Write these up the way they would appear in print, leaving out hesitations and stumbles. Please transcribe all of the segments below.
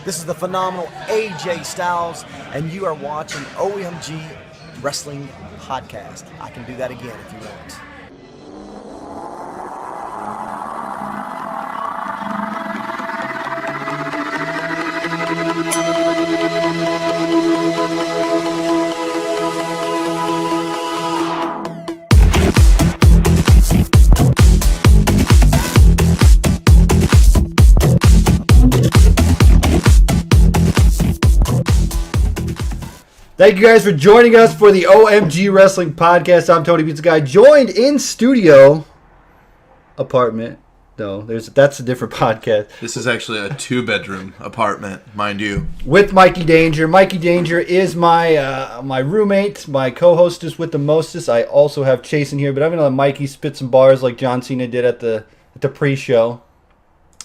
This is the phenomenal AJ Styles, and you are watching OMG Wrestling Podcast. I can do that again if you want. Thank you guys for joining us for the OMG Wrestling Podcast. I'm Tony Pizza Guy, joined in studio apartment. No, that's a different podcast. This is actually a 2-bedroom apartment, mind you. With Mikey Danger. Mikey Danger is my my roommate, my co-hostess with the mostest. I also have Chase in here, but I'm gonna let Mikey spit some bars like John Cena did at the pre-show.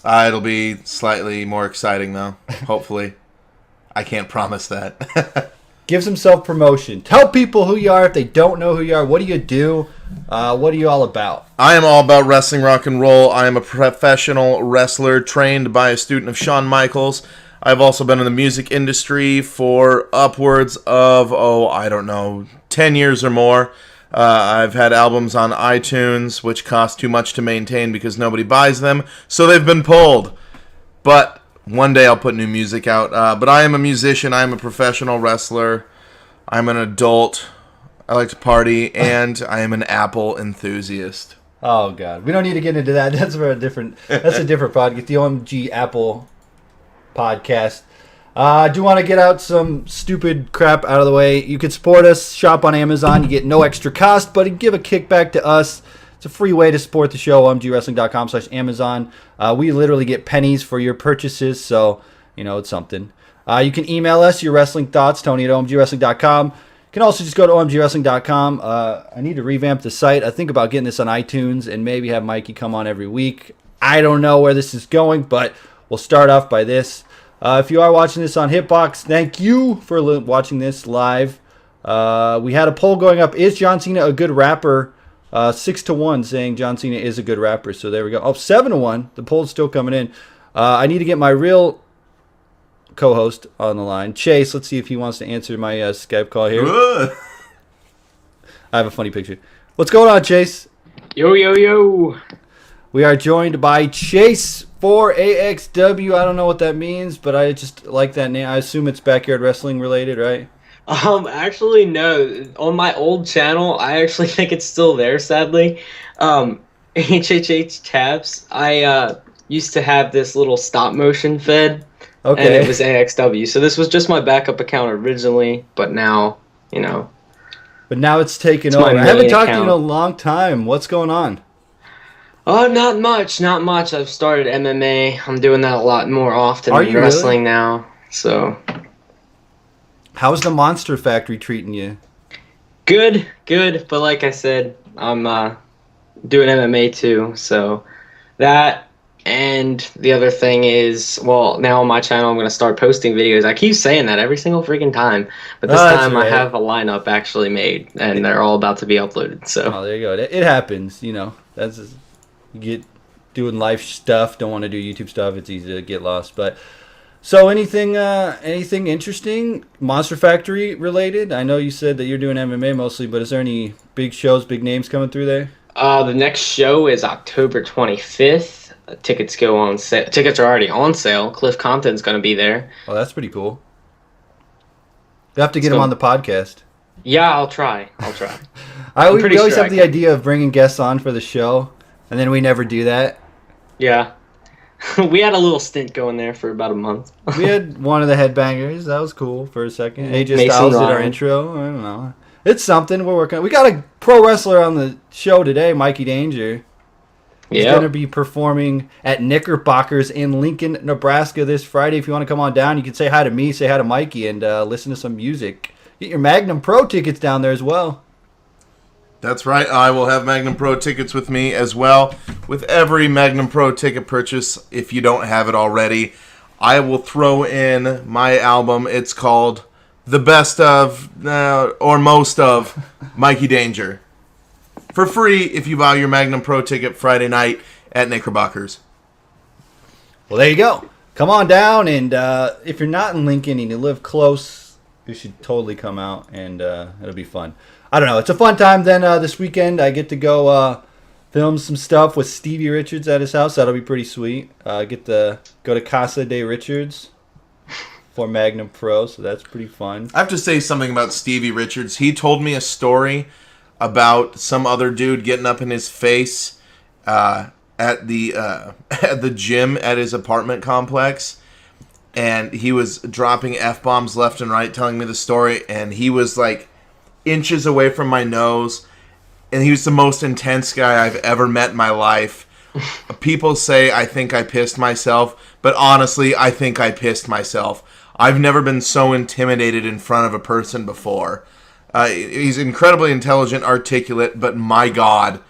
It'll be slightly more exciting though. Hopefully, I can't promise that. Give some self-promotion. Tell people who you are if they don't know who you are. What do you do? What are you all about? I am all about wrestling, rock and roll. I am a professional wrestler trained by a student of Shawn Michaels. I've also been in the music industry for upwards of, 10 years or more. I've had albums on iTunes, which cost too much to maintain because nobody buys them, so they've been pulled. But one day I'll put new music out. But I am a musician. I am a professional wrestler. I'm an adult. I like to party. And I am an Apple enthusiast. Oh, God. We don't need to get into that. That's a different podcast. The OMG Apple podcast. I do want to get out some stupid crap out of the way. You can support us. Shop on Amazon. You get no extra cost, but give a kickback to us. It's a free way to support the show, omgwrestling.com/Amazon. We literally get pennies for your purchases, so, it's something. You can email us your wrestling thoughts, Tony@omgwrestling.com. You can also just go to omgwrestling.com. I need to revamp the site. I think about getting this on iTunes and maybe have Mikey come on every week. I don't know where this is going, but we'll start off by this. If you are watching this on Hitbox, thank you for watching this live. We had a poll going up. Is John Cena a good rapper? 6-1 saying John Cena is a good rapper. So there we go. 7-1. The poll's still coming in. I need to get my real co-host on the line. Chase, let's see if he wants to answer my Skype call here. I have a funny picture. What's going on, Chase? Yo, yo, yo. We are joined by Chase for AXW. I don't know what that means, but I just like that name. I assume it's backyard wrestling related, right? Actually, no. On my old channel, I actually think it's still there, sadly. HHH Tabs. I used to have this little stop motion fed, and it was AXW. So this was just my backup account originally, but now, But now it's taken over. I haven't talked to you in a long time. What's going on? Oh, not much. I've started MMA. I'm doing that a lot more often than wrestling now. So. How's the Monster Factory treating you? Good. But like I said, I'm doing MMA too. So that, and the other thing is, now on my channel, I'm going to start posting videos. I keep saying that every single freaking time. But this time right. I have a lineup actually made, and they're all about to be uploaded. So. There you go. It happens, That's just, you get doing life stuff, don't want to do YouTube stuff. It's easy to get lost. But so anything interesting, Monster Factory related? I know you said that you're doing MMA mostly, but is there any big shows, big names coming through there? The next show is October 25th. Tickets go on sale. Tickets are already on sale. Cliff Compton's going to be there. Oh, that's pretty cool. You have to get him on the podcast. Yeah, I'll try. We always have the idea of bringing guests on for the show, and then we never do that. Yeah. We had a little stint going there for about a month. We had one of the headbangers. That was cool for a second. AJ Styles did our intro. I don't know. It's something we're working on. We got a pro wrestler on the show today, Mikey Danger. He's going to be performing at Knickerbockers in Lincoln, Nebraska this Friday. If you want to come on down, you can say hi to me, say hi to Mikey, and listen to some music. Get your Magnum Pro tickets down there as well. That's right. I will have Magnum Pro tickets with me as well. With every Magnum Pro ticket purchase, if you don't have it already, I will throw in my album. It's called The Best of, or Most of, Mikey Danger. For free if you buy your Magnum Pro ticket Friday night at Knickerbockers. Well, there you go. come on down, and if you're not in Lincoln and you live close, you should totally come out, and it'll be fun. I don't know. It's a fun time. Then this weekend, I get to go film some stuff with Stevie Richards at his house. That'll be pretty sweet. I get to go to Casa de Richards for Magnum Pro, so that's pretty fun. I have to say something about Stevie Richards. He told me a story about some other dude getting up in his face at the gym at his apartment complex, and he was dropping F-bombs left and right, telling me the story, and he was like inches away from my nose, and he was the most intense guy I've ever met in my life. People say I think I pissed myself, but honestly, I think I pissed myself. I've never been so intimidated in front of a person before. He's incredibly intelligent, articulate, but my God,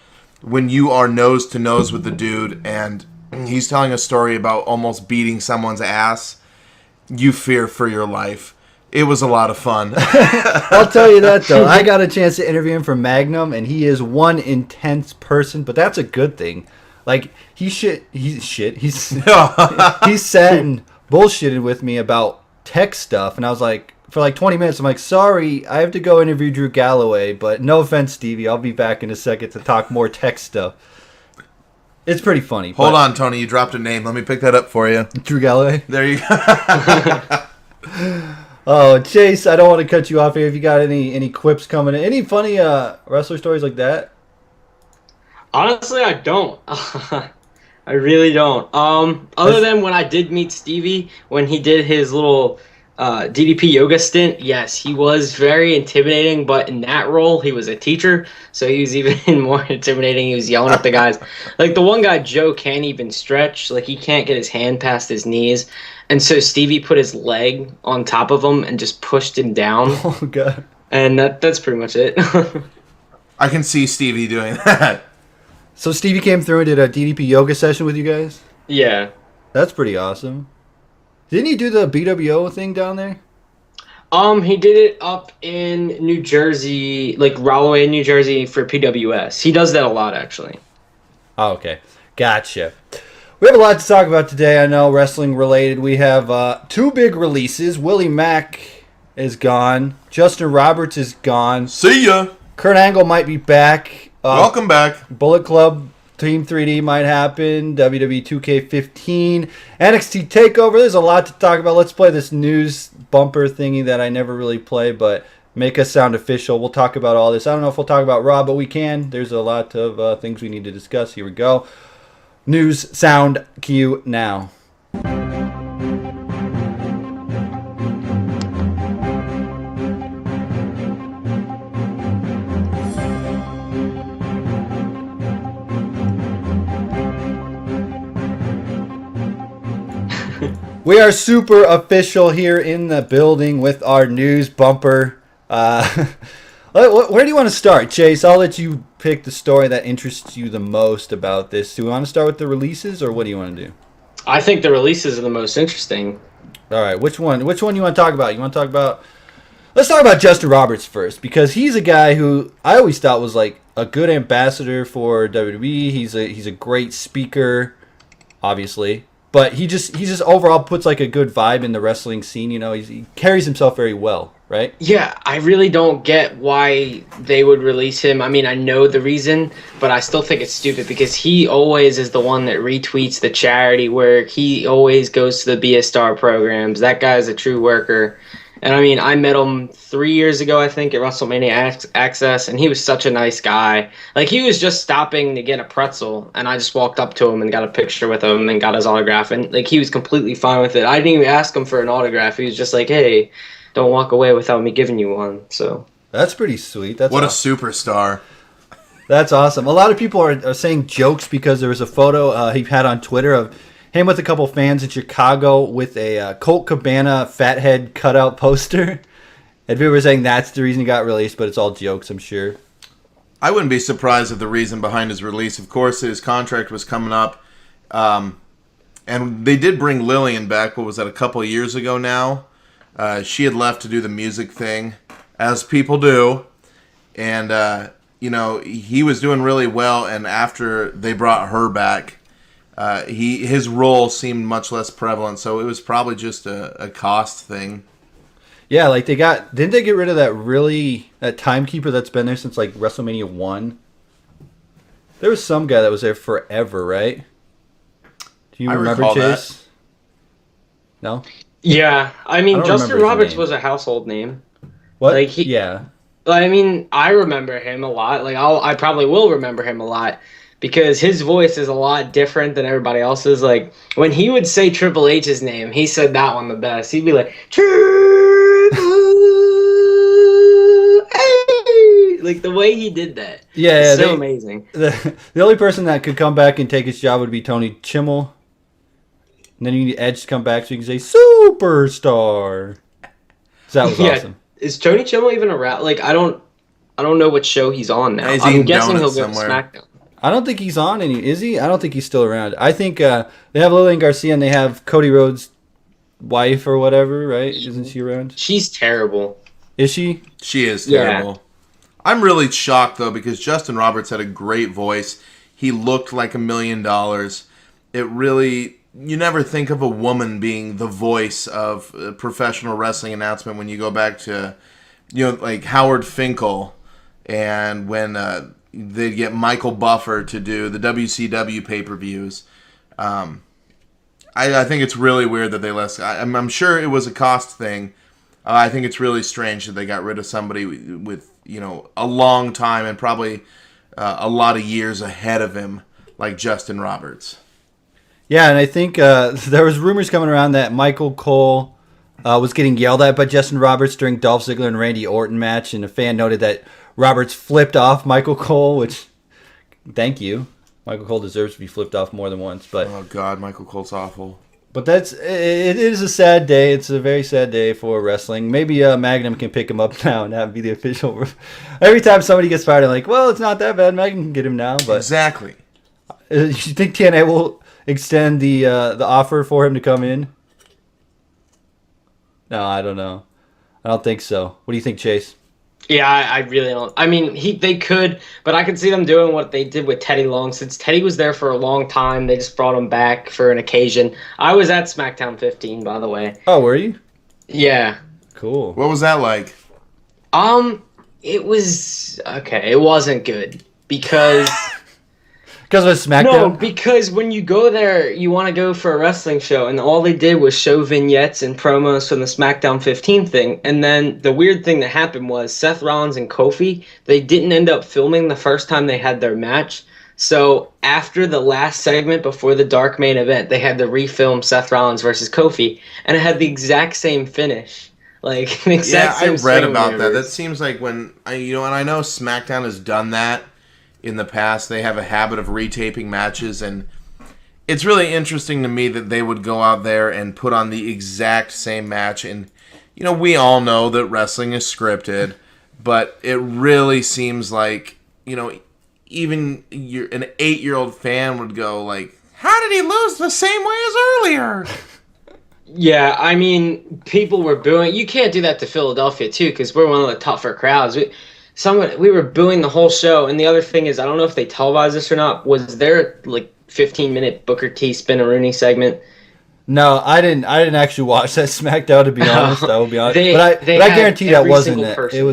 when you are nose to nose with the dude and he's telling a story about almost beating someone's ass, you fear for your life. It was a lot of fun. I'll tell you that, though. I got a chance to interview him for Magnum, and he is one intense person, but that's a good thing. Like, he sat and bullshitted with me about tech stuff, and I was like, for like 20 minutes, I'm like, sorry, I have to go interview Drew Galloway, but no offense, Stevie, I'll be back in a second to talk more tech stuff. It's pretty funny. Hold on, Tony, you dropped a name. Let me pick that up for you. Drew Galloway? There you go. Oh, Chase, I don't want to cut you off here if you got any quips coming in. Any funny wrestler stories like that? Honestly, I don't. I really don't. Other than when I did meet Stevie, when he did his little DDP yoga stint, yes, he was very intimidating, but in that role, he was a teacher, so he was even more intimidating. He was yelling at the guys. Like, the one guy, Joe, can't even stretch. Like, he can't get his hand past his knees. And so Stevie put his leg on top of him and just pushed him down. Oh, God. And that's pretty much it. I can see Stevie doing that. So Stevie came through and did a DDP yoga session with you guys? Yeah. That's pretty awesome. Didn't he do the BWO thing down there? He did it up in New Jersey, like Rahway, New Jersey for PWS. He does that a lot, actually. Oh, okay. Gotcha. We have a lot to talk about today, I know, wrestling related. We have two big releases. Willie Mack is gone. Justin Roberts is gone. See ya. Kurt Angle might be back. Welcome back. Bullet Club Team 3D might happen. WWE 2K15. NXT TakeOver. There's a lot to talk about. Let's play this news bumper thingy that I never really play, but make us sound official. We'll talk about all this. I don't know if we'll talk about Raw, but we can. There's a lot of things we need to discuss. Here we go. News sound cue now. We are super official here in the building with our news bumper. Where do you want to start, Chase? I'll let you pick the story that interests you the most about this. Do we want to start with the releases, or what do you want to do? I think the releases are the most interesting. All right, which one? Which one you want to talk about? You want to talk about? Let's talk about Justin Roberts first, because he's a guy who I always thought was like a good ambassador for WWE. He's a great speaker, obviously. But he just overall puts like a good vibe in the wrestling scene. You know, he carries himself very well, right? Yeah, I really don't get why they would release him. I mean, I know the reason, but I still think it's stupid because he always is the one that retweets the charity work. He always goes to the Be a Star programs. That guy's a true worker. And I mean, I met him 3 years ago, I think, at WrestleMania Access, and he was such a nice guy. Like, he was just stopping to get a pretzel, and I just walked up to him and got a picture with him and got his autograph, and like, he was completely fine with it. I didn't even ask him for an autograph. He was just like, hey, don't walk away without me giving you one. So that's pretty sweet. That's what awesome. A superstar. That's awesome. A lot of people are saying jokes because there was a photo he had on Twitter of him with a couple fans in Chicago with a Colt Cabana fathead cutout poster. And people were saying that's the reason he got released, but it's all jokes, I'm sure. I wouldn't be surprised if the reason behind his release, of course, his contract was coming up. And they did bring Lillian back, what was that, a couple of years ago now? She had left to do the music thing, as people do. And, you know, he was doing really well, and after they brought her back, his role seemed much less prevalent, so it was probably just a cost thing. Yeah, like didn't they get rid of that timekeeper that's been there since like WrestleMania 1? There was some guy that was there forever, right? Do you remember, Chase? That. No? Yeah, I mean, Justin remember his Roberts name. was a household name. What? Like yeah. I mean, I remember him a lot. Like I probably will remember him a lot because his voice is a lot different than everybody else's. Like when he would say Triple H's name, he said that one the best. He'd be like Triple H, like the way he did that. Yeah, so amazing. The only person that could come back and take his job would be Tony Chimmel. And then you need Edge to come back so you can say Superstar. So that was awesome. Is Tony Chimmel even around? Like I don't know what show he's on now. I'm guessing he'll go to SmackDown. I don't think he's on any. Is he? I don't think he's still around. I think they have Lillian Garcia and they have Cody Rhodes' wife or whatever, right? Isn't she around? She's terrible. Is she? She is terrible. Yeah. I'm really shocked though because Justin Roberts had a great voice. He looked like $1 million. It really. You never think of a woman being the voice of a professional wrestling announcement when you go back to, like Howard Finkel, and when they'd get Michael Buffer to do the WCW pay-per-views. I think it's really weird that they let. I'm sure it was a cost thing. I think it's really strange that they got rid of somebody with a long time and probably a lot of years ahead of him, like Justin Roberts. Yeah, and I think there was rumors coming around that Michael Cole was getting yelled at by Justin Roberts during Dolph Ziggler and Randy Orton match, and a fan noted that Roberts flipped off Michael Cole, which, thank you. Michael Cole deserves to be flipped off more than once. But oh, God, Michael Cole's awful. But it is a sad day. It's a very sad day for wrestling. Maybe Magnum can pick him up now and have him be the official. Every time somebody gets fired, I'm like, well, it's not that bad. Magnum can get him now. But exactly. You think TNA will extend the offer for him to come in? No, I don't know. I don't think so. What do you think, Chase? Yeah, I really don't. I mean, they could, but I could see them doing what they did with Teddy Long. Since Teddy was there for a long time, they just brought him back for an occasion. I was at SmackDown 15, by the way. Oh, were you? Yeah. Cool. What was that like? It was okay. It wasn't good because. Because of SmackDown? No, because when you go there, you want to go for a wrestling show, and all they did was show vignettes and promos from the SmackDown 15 thing. And then the weird thing that happened was Seth Rollins and Kofi, they didn't end up filming the first time they had their match. So after the last segment before the dark main event, they had to refilm Seth Rollins versus Kofi, and it had the exact same finish. Like, the exact same I read about maneuvers. that. That seems like when, and I know SmackDown has done that in the past. They have a habit of retaping matches, and it's really interesting to me that they would go out there and put on the exact same match. And we all know that wrestling is scripted, but it really seems like even an 8-year-old fan would go like, how did he lose the same way as earlier? Yeah, I mean, people were booing. You can't do that to Philadelphia too, because we're one of the tougher crowds. We were booing the whole show, and the other thing is, I don't know if they televised this or not. Was there like 15-minute Booker T Spinaroonie segment? No, I didn't actually watch that SmackDown, to be honest. I will be honest, They but I guarantee that wasn't it. Person. It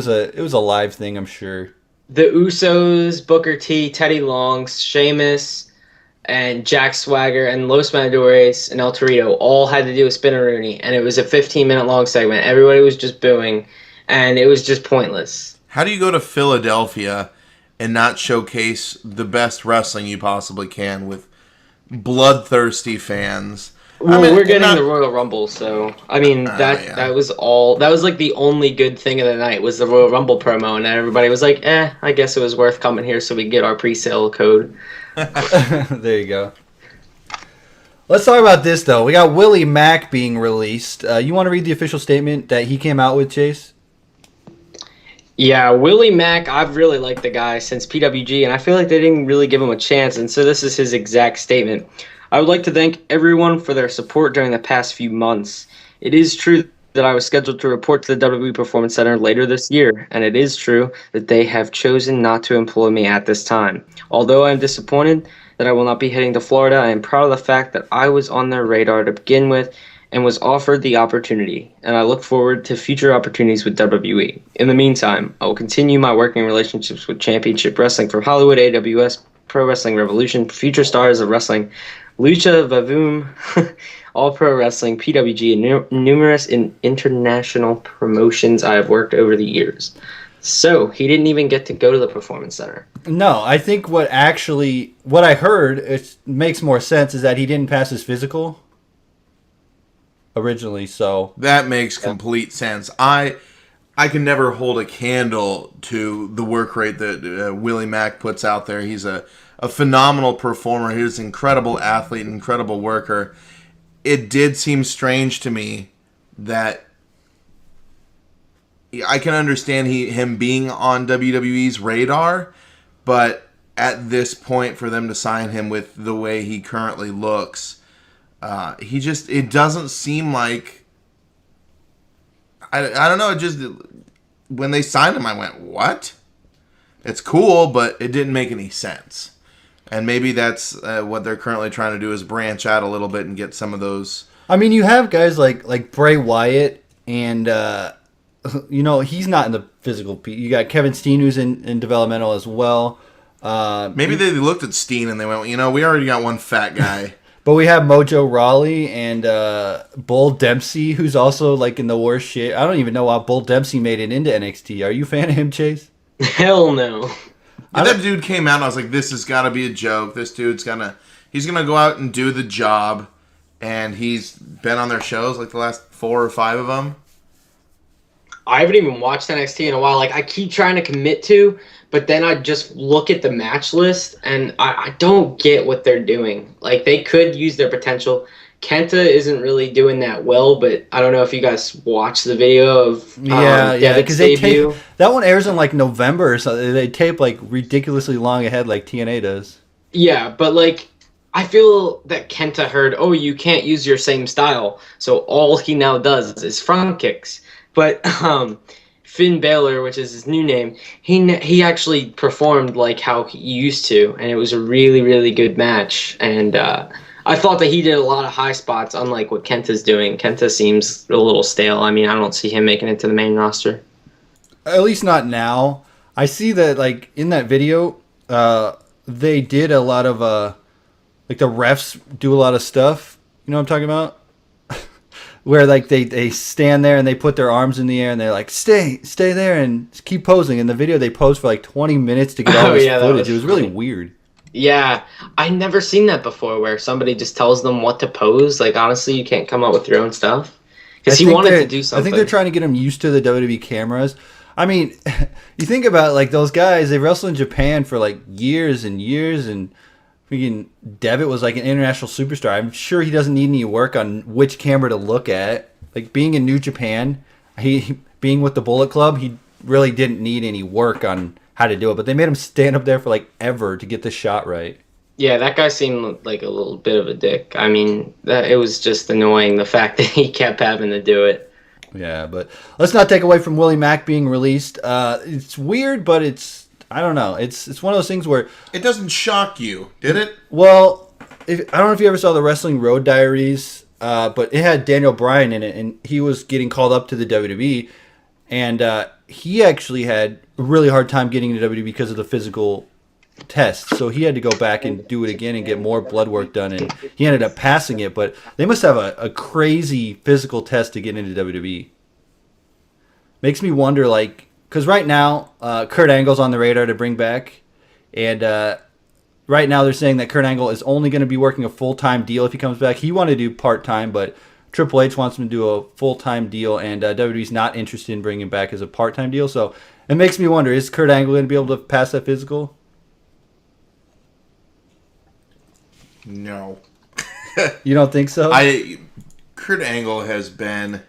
was a live thing, I'm sure. The Usos, Booker T, Teddy Long, Sheamus, and Jack Swagger, and Los Matadores, and El Torito all had to do a Spinaroonie, and it was a 15-minute long segment. Everybody was just booing, and it was just pointless. How do you go to Philadelphia and not showcase the best wrestling you possibly can with bloodthirsty fans? Well, we're getting the Royal Rumble, so I mean that was all. That was like the only good thing of the night was the Royal Rumble promo, and everybody was like, I guess it was worth coming here so we get our pre-sale code. There you go. Let's talk about this though. We got Willie Mack being released. You want to read the official statement that he came out with, Chase? Yeah, Willie Mack, I've really liked the guy since PWG, and I feel like they didn't really give him a chance, and so this is his exact statement. I would like to thank everyone for their support during the past few months. It is true that I was scheduled to report to the WWE Performance Center later this year, and it is true that they have chosen not to employ me at this time. Although I'm disappointed, that I will not be heading to Florida. I am proud of the fact that I was on their radar to begin with and was offered the opportunity, and I look forward to future opportunities with WWE. In the meantime, I will continue my working relationships with Championship Wrestling from Hollywood, AWS, Pro Wrestling Revolution, Future Stars of Wrestling, Lucha Vavoom, All Pro Wrestling, PWG, and numerous international promotions I have worked over the years. So, he didn't even get to go to the Performance Center. No, I think what I heard, it makes more sense, is that he didn't pass his physical originally, so. That makes complete sense. I can never hold a candle to the work rate that Willie Mack puts out there. He's a phenomenal performer. He's an incredible athlete, an incredible worker. It did seem strange to me that I can understand him being on WWE's radar, but at this point, for them to sign him with the way he currently looks, it doesn't seem like, I don't know, it just, when they signed him, I went, what? It's cool, but it didn't make any sense. And maybe that's what they're currently trying to do, is branch out a little bit and get some of those. I mean, you have guys like Bray Wyatt, and he's not in the physical. You got Kevin Steen, who's in developmental as well. Maybe they looked at Steen and they went, we already got one fat guy. But we have Mojo Rawley and Bull Dempsey, who's also like in the worst shape. I don't even know how Bull Dempsey made it into NXT. Are you a fan of him, Chase? Hell no. That dude came out and I was like, this has got to be a joke. This dude's he's going to go out and do the job. And he's been on their shows like the last 4 or 5 of them. I haven't even watched NXT in a while. Like, I keep trying to commit to, but then I just look at the match list and I don't get what they're doing. Like, they could use their potential. Kenta isn't really doing that well, but I don't know if you guys watched the video of Devitt's debut. That one airs in like November or something. They tape like ridiculously long ahead like TNA does. Yeah, but like, I feel that Kenta heard, you can't use your same style, so all he now does is front kicks. But Finn Balor, which is his new name, he actually performed like how he used to, and it was a really, really good match. And I thought that he did a lot of high spots, unlike what Kenta's doing. Kenta seems a little stale. I mean, I don't see him making it to the main roster. At least not now. I see that, like, in that video, they did a lot of, like, the refs do a lot of stuff. You know what I'm talking about? Where, like, they stand there and they put their arms in the air and they're like, stay there and keep posing. In the video, they pose for, like, 20 minutes to get all this footage. It was really weird. Yeah, I never seen that before, where somebody just tells them what to pose. Like, honestly, you can't come up with your own stuff. Because he wanted to do something. I think they're trying to get him used to the WWE cameras. I mean, you think about, like, those guys, they wrestled in Japan for, like, years and years, and freaking Devitt was, like, an international superstar. I'm sure he doesn't need any work on which camera to look at. Like, being in New Japan, being with the Bullet Club, he really didn't need any work on how to do it, but they made him stand up there for like ever to get the shot right. Yeah, that guy seemed like a little bit of a dick. I mean, it was just annoying, the fact that he kept having to do it. Yeah, but let's not take away from Willie Mack being released. It's weird, but I don't know. It's one of those things where it doesn't shock you, did it? Well, I don't know if you ever saw the Wrestling Road Diaries, but it had Daniel Bryan in it, and he was getting called up to the WWE, and he actually had a really hard time getting into WWE because of the physical test. So he had to go back and do it again and get more blood work done, and he ended up passing it. But they must have a crazy physical test to get into WWE. Makes me wonder, like, because right now, Kurt Angle's on the radar to bring back, and right now they're saying that Kurt Angle is only going to be working a full-time deal if he comes back. He wanted to do part-time, but Triple H wants him to do a full-time deal, and WWE's not interested in bringing him back as a part-time deal. So it makes me wonder, is Kurt Angle going to be able to pass that physical? No. You don't think so? Kurt Angle has been,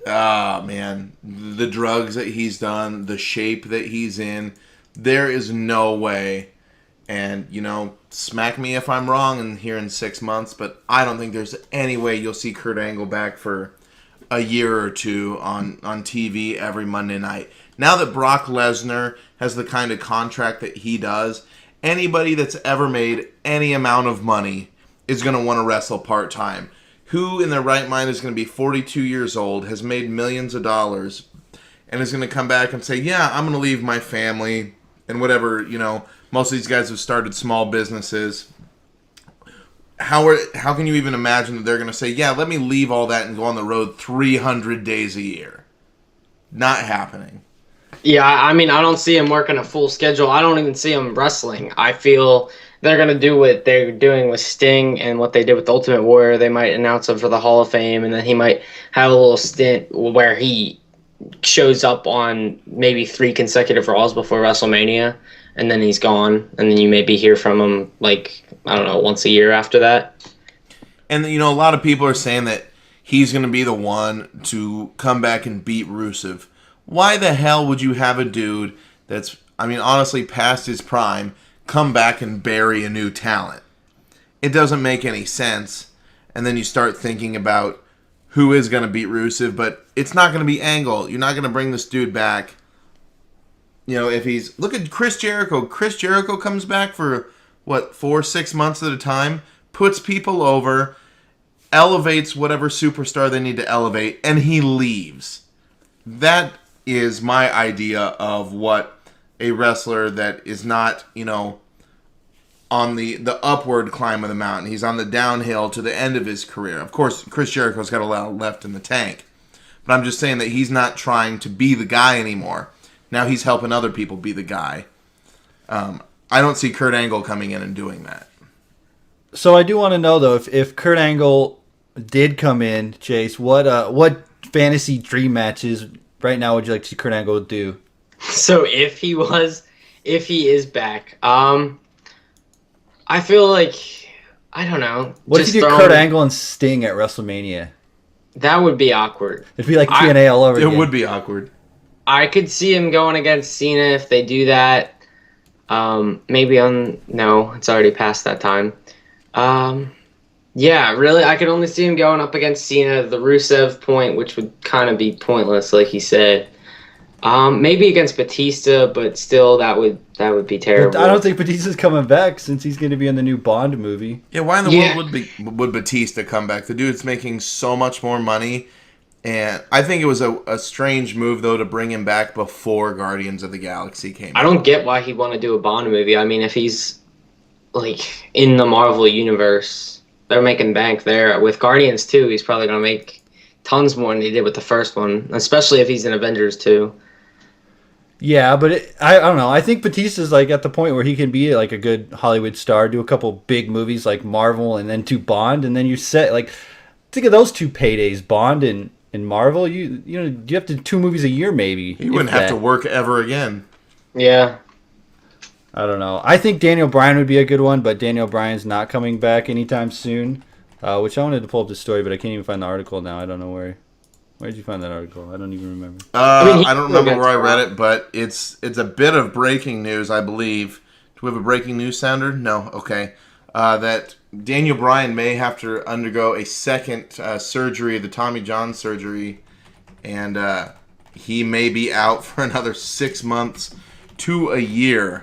man, the drugs that he's done, the shape that he's in, there is no way. And, smack me if I'm wrong in 6 months, but I don't think there's any way you'll see Kurt Angle back for a year or two on TV every Monday night. Now that Brock Lesnar has the kind of contract that he does, Anybody that's ever made any amount of money is going to want to wrestle part-time. Who in their right mind is going to be 42 years old, has made millions of dollars, and is going to come back and say, yeah, I'm going to leave my family and whatever, most of these guys have started small businesses. How can you even imagine that they're going to say, yeah, let me leave all that and go on the road 300 days a year? Not happening. Yeah, I mean, I don't see him working a full schedule. I don't even see him wrestling. I feel they're going to do what they're doing with Sting and what they did with Ultimate Warrior. They might announce him for the Hall of Fame, and then he might have a little stint where he shows up on maybe 3 consecutive Raws before WrestleMania, and then he's gone, and then you maybe hear from him, once a year after that. And, a lot of people are saying that he's going to be the one to come back and beat Rusev. Why the hell would you have a dude that's, honestly past his prime, come back and bury a new talent? It doesn't make any sense. And then you start thinking about who is going to beat Rusev, but it's not going to be Angle. You're not going to bring this dude back. If he's... Look at Chris Jericho. Chris Jericho comes back for, 4-6 months at a time, puts people over, elevates whatever superstar they need to elevate, and he leaves. That is my idea of what a wrestler that is not, on the upward climb of the mountain. He's on the downhill to the end of his career. Of course, Chris Jericho's got a lot left in the tank. But I'm just saying that he's not trying to be the guy anymore. Now he's helping other people be the guy. I don't see Kurt Angle coming in and doing that. So I do want to know, though, if Kurt Angle did come in, Chase, what fantasy dream matches right now would you like to see Kurt Angle do? So if he is back, I feel like, I don't know. What if you do Kurt Angle and Sting at WrestleMania? That would be awkward. It'd be like TNA all over again. It would be awkward. I could see him going against Cena if they do that. Maybe no, it's already past that time. Yeah, really, I could only see him going up against Cena, the Rusev point, which would kind of be pointless, like he said. Maybe against Batista, but still, that would be terrible. But I don't think Batista's coming back since he's going to be in the new Bond movie. Yeah, why in the world would Batista come back? The dude's making so much more money, and I think it was a strange move, though, to bring him back before Guardians of the Galaxy came out. I don't get why he'd want to do a Bond movie. I mean, if he's, in the Marvel Universe, they're making bank there. With Guardians 2, he's probably going to make tons more than he did with the first one, especially if he's in Avengers 2. Yeah, but I don't know. I think Batista's at the point where he can be a good Hollywood star, do a couple big movies like Marvel, and then do Bond, and then you're set. Think of those 2 paydays, Bond and Marvel. You have to do 2 movies a year maybe. He wouldn't have to work ever again. Yeah. I don't know. I think Daniel Bryan would be a good one, but Daniel Bryan's not coming back anytime soon. Which I wanted to pull up the story, but I can't even find the article now. I don't know where. Where did you find that article? I don't even remember. I don't remember where I read it, but it's a bit of breaking news, I believe. Do we have a breaking news sounder? No. Okay. That Daniel Bryan may have to undergo a second surgery, the Tommy John surgery, and he may be out for another 6 months to a year.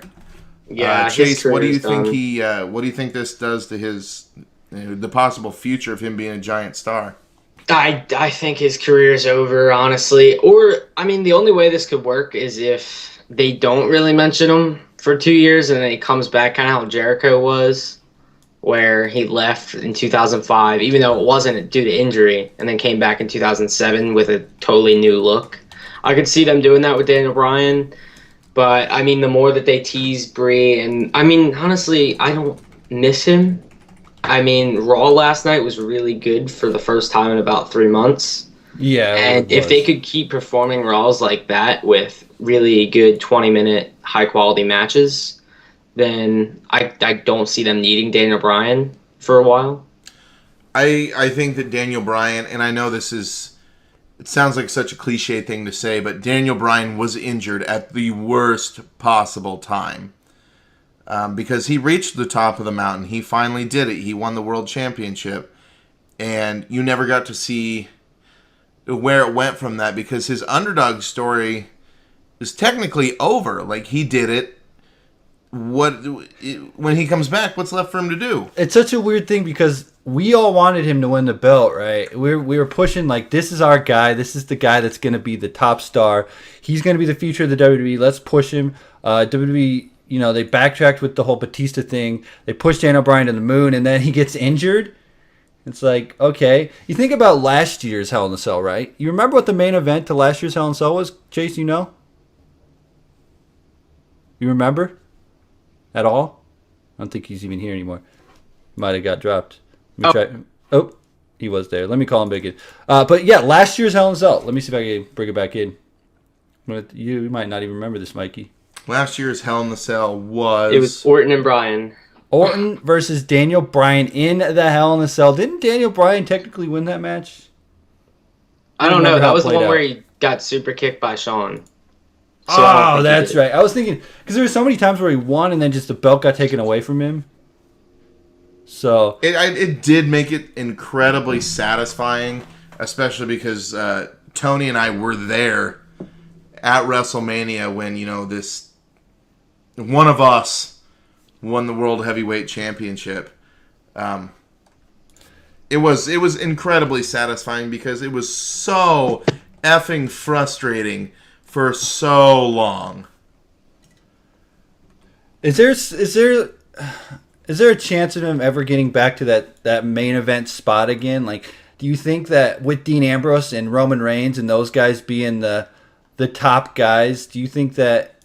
Yeah, Chase, what do you think what do you think this does to his the possible future of him being a giant star? I think his career is over, honestly. Or, the only way this could work is if they don't really mention him for 2 years and then he comes back, kind of how Jericho was, where he left in 2005, even though it wasn't due to injury, and then came back in 2007 with a totally new look. I could see them doing that with Daniel Bryan, but, the more that they tease Brie, and, honestly, I don't miss him. Raw last night was really good for the first time in about 3 months. Yeah. And if they could keep performing Raws like that with really good 20-minute high-quality matches, then I don't see them needing Daniel Bryan for a while. I think that Daniel Bryan, and I know it sounds like such a cliche thing to say, but Daniel Bryan was injured at the worst possible time. Because he reached the top of the mountain. He finally did it. He won the world championship. And you never got to see where it went from that because his underdog story is technically over. He did it. when he comes back, what's left for him to do? It's such a weird thing because we all wanted him to win the belt, right? We were pushing like, this is our guy. This is the guy that's going to be the top star. He's going to be the future of the WWE. Let's push him. WWE, they backtracked with the whole Batista thing. They pushed Daniel Bryan to the moon, and then he gets injured. It's like, okay. You think about last year's Hell in a Cell, right? You remember what the main event to last year's Hell in a Cell was? Chase, you know? You remember? At all? I don't think he's even here anymore. Might have got dropped. Let me try. Oh, he was there. Let me call him back in. But yeah, last year's Hell in a Cell. Let me see if I can bring it back in. You might not even remember this, Mikey. Last year's Hell in a Cell was... It was Orton and Bryan. Orton versus Daniel Bryan in the Hell in a Cell. Didn't Daniel Bryan technically win that match? I don't know. That was the one where he got super kicked by Shawn. So that's right. I was thinking, because there were so many times where he won and then just the belt got taken away from him. So it did make it incredibly satisfying, especially because Tony and I were there at WrestleMania when this one of us won the World Heavyweight Championship. It was incredibly satisfying because it was so effing frustrating for so long. Is there a chance of him ever getting back to that main event spot again? Like, do you think that with Dean Ambrose and Roman Reigns and those guys being the top guys, do you think that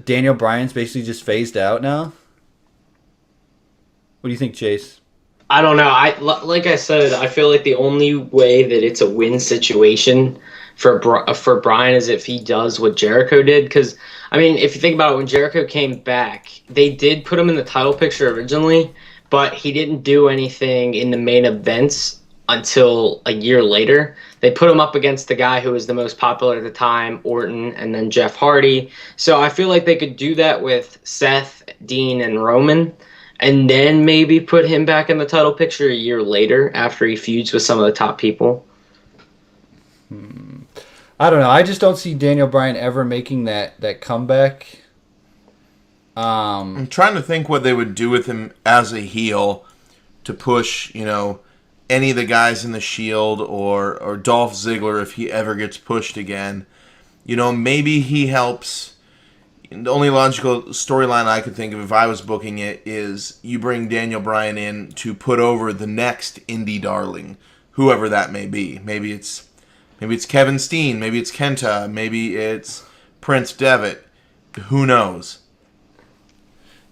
Daniel Bryan's basically just phased out now? What do you think, Chase? I don't know. Like I said, I feel like the only way that it's a win situation for Bryan is if he does what Jericho did. Because, I mean, if you think about it, when Jericho came back, they did put him in the title picture originally, but he didn't do anything in the main events until a year later. They put him up against the guy who was the most popular at the time, Orton, and then Jeff Hardy. So I feel like they could do that with Seth, Dean, and Roman, and then maybe put him back in the title picture a year later after he feuds with some of the top people. I don't know. I just don't see Daniel Bryan ever making that comeback. I'm trying to think what they would do with him as a heel to push, any of the guys in the Shield or Dolph Ziggler if he ever gets pushed again. Maybe he helps. The only logical storyline I could think of if I was booking it is you bring Daniel Bryan in to put over the next indie darling, whoever that may be. Maybe it's Kevin Steen, maybe it's Kenta, maybe it's Prince Devitt. Who knows?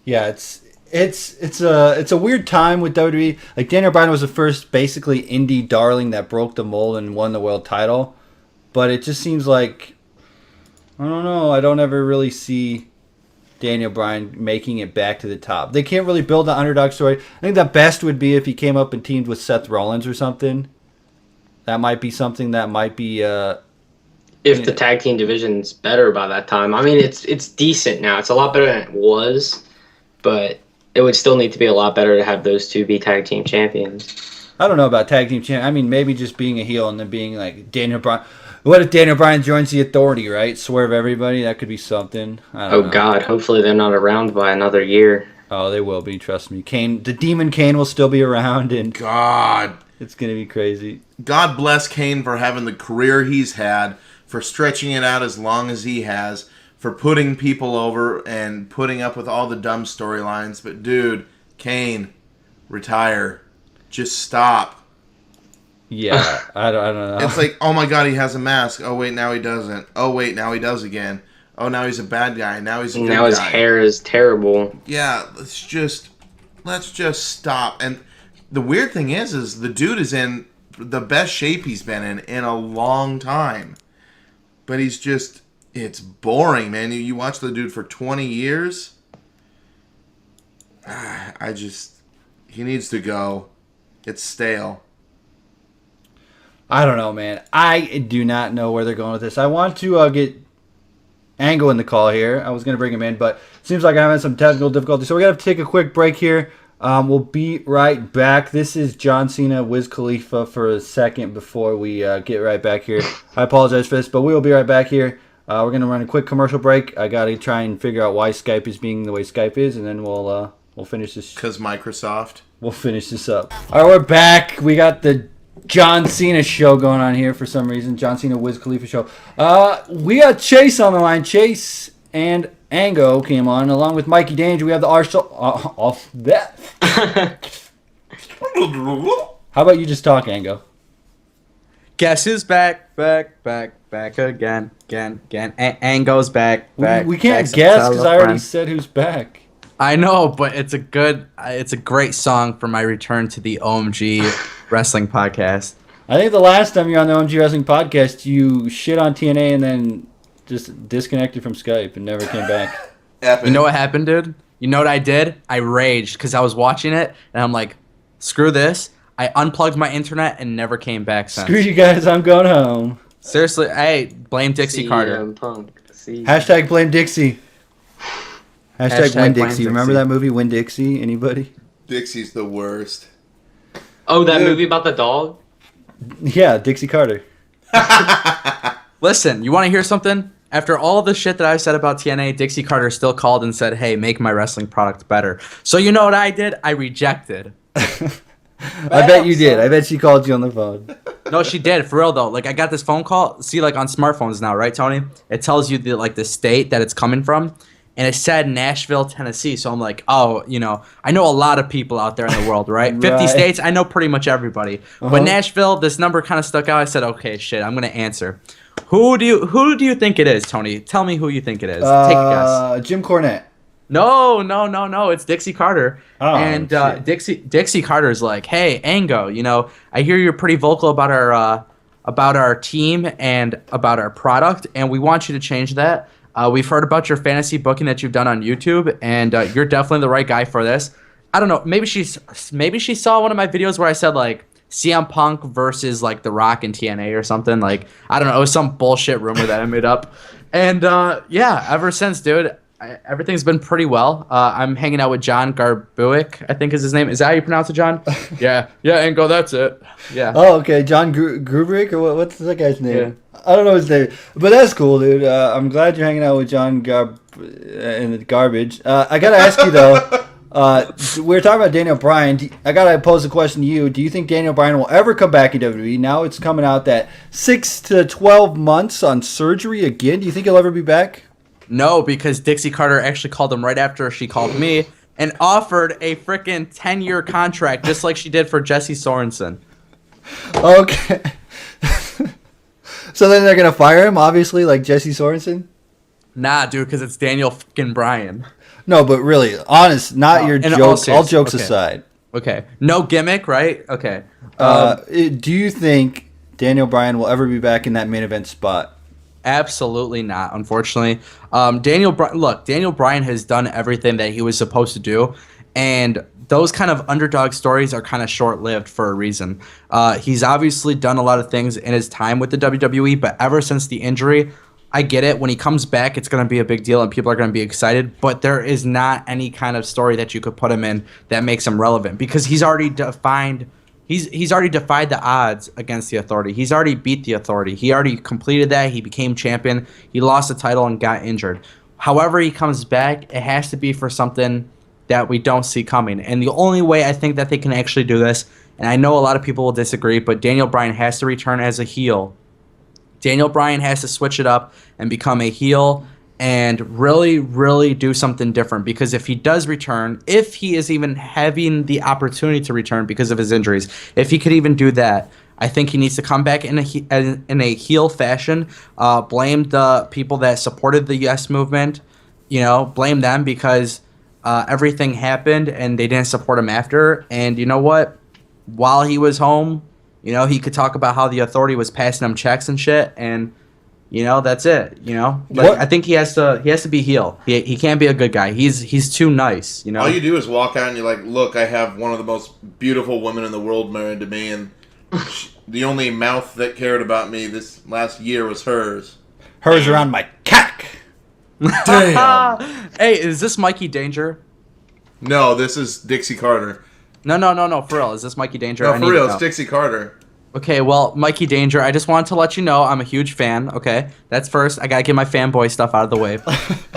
Yeah, it's a weird time with WWE. Like, Daniel Bryan was the first basically indie darling that broke the mold and won the world title, but it just seems like, I don't know, I don't ever really see Daniel Bryan making it back to the top. They can't really build the underdog story. I think the best would be if he came up and teamed with Seth Rollins or something. That might be something that might be if the tag team division's better by that time. I mean, it's decent now. It's a lot better than it was, but it would still need to be a lot better to have those two be tag team champions. I don't know about tag team champion. I mean, maybe just being a heel and then being like Daniel Bryan. What if Daniel Bryan joins the Authority, right? Swerve everybody. That could be something. I don't know. God. Hopefully they're not around by another year. Oh, they will be. Trust me. Kane, the Demon Kane will still be around. And God. It's going to be crazy. God bless Kane for having the career he's had, for stretching it out as long as he has, for putting people over and putting up with all the dumb storylines. But, dude, Kane, retire. Just stop. Yeah, I don't know. It's like, oh my God, he has a mask. Oh wait, now he doesn't. Oh wait, now he does again. Oh, now he's a bad guy. Now he's a good guy. Now his hair is terrible. Yeah, let's just stop. And the weird thing is the dude is in the best shape he's been in a long time. But he's just, it's boring, man. You watch the dude for 20 years. He needs to go. It's stale. I don't know, man. I do not know where they're going with this. I want to get Ango in the call here. I was going to bring him in, but it seems like I'm having some technical difficulty. So we're going to have to take a quick break here. We'll be right back. This is John Cena, Wiz Khalifa for a second before we get right back here. I apologize for this, but we will be right back here We're going to run a quick commercial break. I got to try and figure out why Skype is being the way Skype is, and then we'll finish this. Because Microsoft. We'll finish this up. All right, we're back. We got the John Cena show going on here for some reason. John Cena Wiz Khalifa show. We got Chase on the line. Chase and Ango came on, along with Mikey Danger. We have the Arsenal off that. How about you just talk, Ango? Guess who's back again. Ango's back. We can't guess because I already said who's back. I know, but it's a great song for my return to the OMG Wrestling Podcast. I think the last time you were on the OMG Wrestling Podcast, you shit on TNA and then just disconnected from Skype and never came back. You know what happened, dude? You know what I did? I raged because I was watching it, and I'm like, screw this. I unplugged my internet and never came back since. Screw you guys, I'm going home. Seriously, hey, blame Dixie Carter. Hashtag blame Dixie. Hashtag Win Dixie. Remember that movie, Win Dixie? Anybody? Dixie's the worst. Oh, that movie about the dog? Yeah, Dixie Carter. Listen, you want to hear something? After all the shit that I said about TNA, Dixie Carter still called and said, hey, make my wrestling product better. So you know what I did? I rejected. I bet you did. I bet she called you on the phone. No, she did. For real, though. Like, I got this phone call. See, like, on smartphones now, right, Tony? It tells you, the state that it's coming from. And it said Nashville, Tennessee. So I'm like, oh, I know a lot of people out there in the world, right? 50 states, I know pretty much everybody. But Nashville, this number kind of stuck out. I said, okay, shit, I'm going to answer. Who do you think it is, Tony? Tell me who you think it is. Take a guess. Jim Cornette. No. It's Dixie Carter. Oh, and Dixie Carter's like, hey, Ango, I hear you're pretty vocal about our team and about our product, and we want you to change that. We've heard about your fantasy booking that you've done on YouTube, and you're definitely the right guy for this. I don't know. Maybe she saw one of my videos where I said, like, CM Punk versus, like, The Rock and TNA or something. Like, I don't know. It was some bullshit rumor that I made up. And, yeah, ever since, dude, everything's been pretty well. I'm hanging out with John Garbuick, I think is his name. Is that how you pronounce it, John? Yeah, Ango, that's it. Yeah. Oh, okay. John Grubrick, or what's that guy's name? Yeah. I don't know his name, but that's cool, dude. I'm glad you're hanging out with John in the garbage. I gotta ask you though. We were talking about Daniel Bryan. I gotta pose a question to you. Do you think Daniel Bryan will ever come back in WWE? Now it's coming out that 6 to 12 months on surgery again. Do you think he'll ever be back? No, because Dixie Carter actually called him right after she called me and offered a freaking 10-year contract, just like she did for Jesse Sorensen. Okay. So then they're going to fire him, obviously, like Jesse Sorensen? Nah, dude, because it's Daniel fucking Bryan. No, but really, honest, not your jokes, all jokes okay. aside. Okay. No gimmick, right? Okay. Do you think Daniel Bryan will ever be back in that main event spot? Absolutely not, unfortunately. Daniel Bryan has done everything that he was supposed to do, and those kind of underdog stories are kind of short-lived for a reason. He's obviously done a lot of things in his time with the WWE, but ever since the injury, I get it. When he comes back, it's going to be a big deal, and people are going to be excited, but there is not any kind of story that you could put him in that makes him relevant, because he's already defined... He's already defied the odds against the Authority. He's already beat the Authority. He already completed that. He became champion. He lost the title and got injured. However he comes back, it has to be for something that we don't see coming. And the only way I think that they can actually do this, and I know a lot of people will disagree, but Daniel Bryan has to return as a heel. Daniel Bryan has to switch it up and become a heel and really, really do something different. Because if he does return, if he is even having the opportunity to return because of his injuries, if he could even do that, I think he needs to come back in a heel fashion. Blame the people that supported the Yes movement. Blame them because everything happened and they didn't support him after. And you know what? While he was home, he could talk about how the Authority was passing him checks and shit, and that's it. But I think he has to be heel. He can't be a good guy. He's too nice. All you do is walk out and you're like, look, I have one of the most beautiful women in the world married to me, and the only mouth that cared about me this last year was hers. Hers around my cack. Damn. Hey, is this Mikey Danger? No, this is Dixie Carter. No, for real. Is this Mikey Danger? No, for real, it's Dixie Carter. Okay, well, Mikey Danger, I just wanted to let you know I'm a huge fan, okay? That's first. I got to get my fanboy stuff out of the way.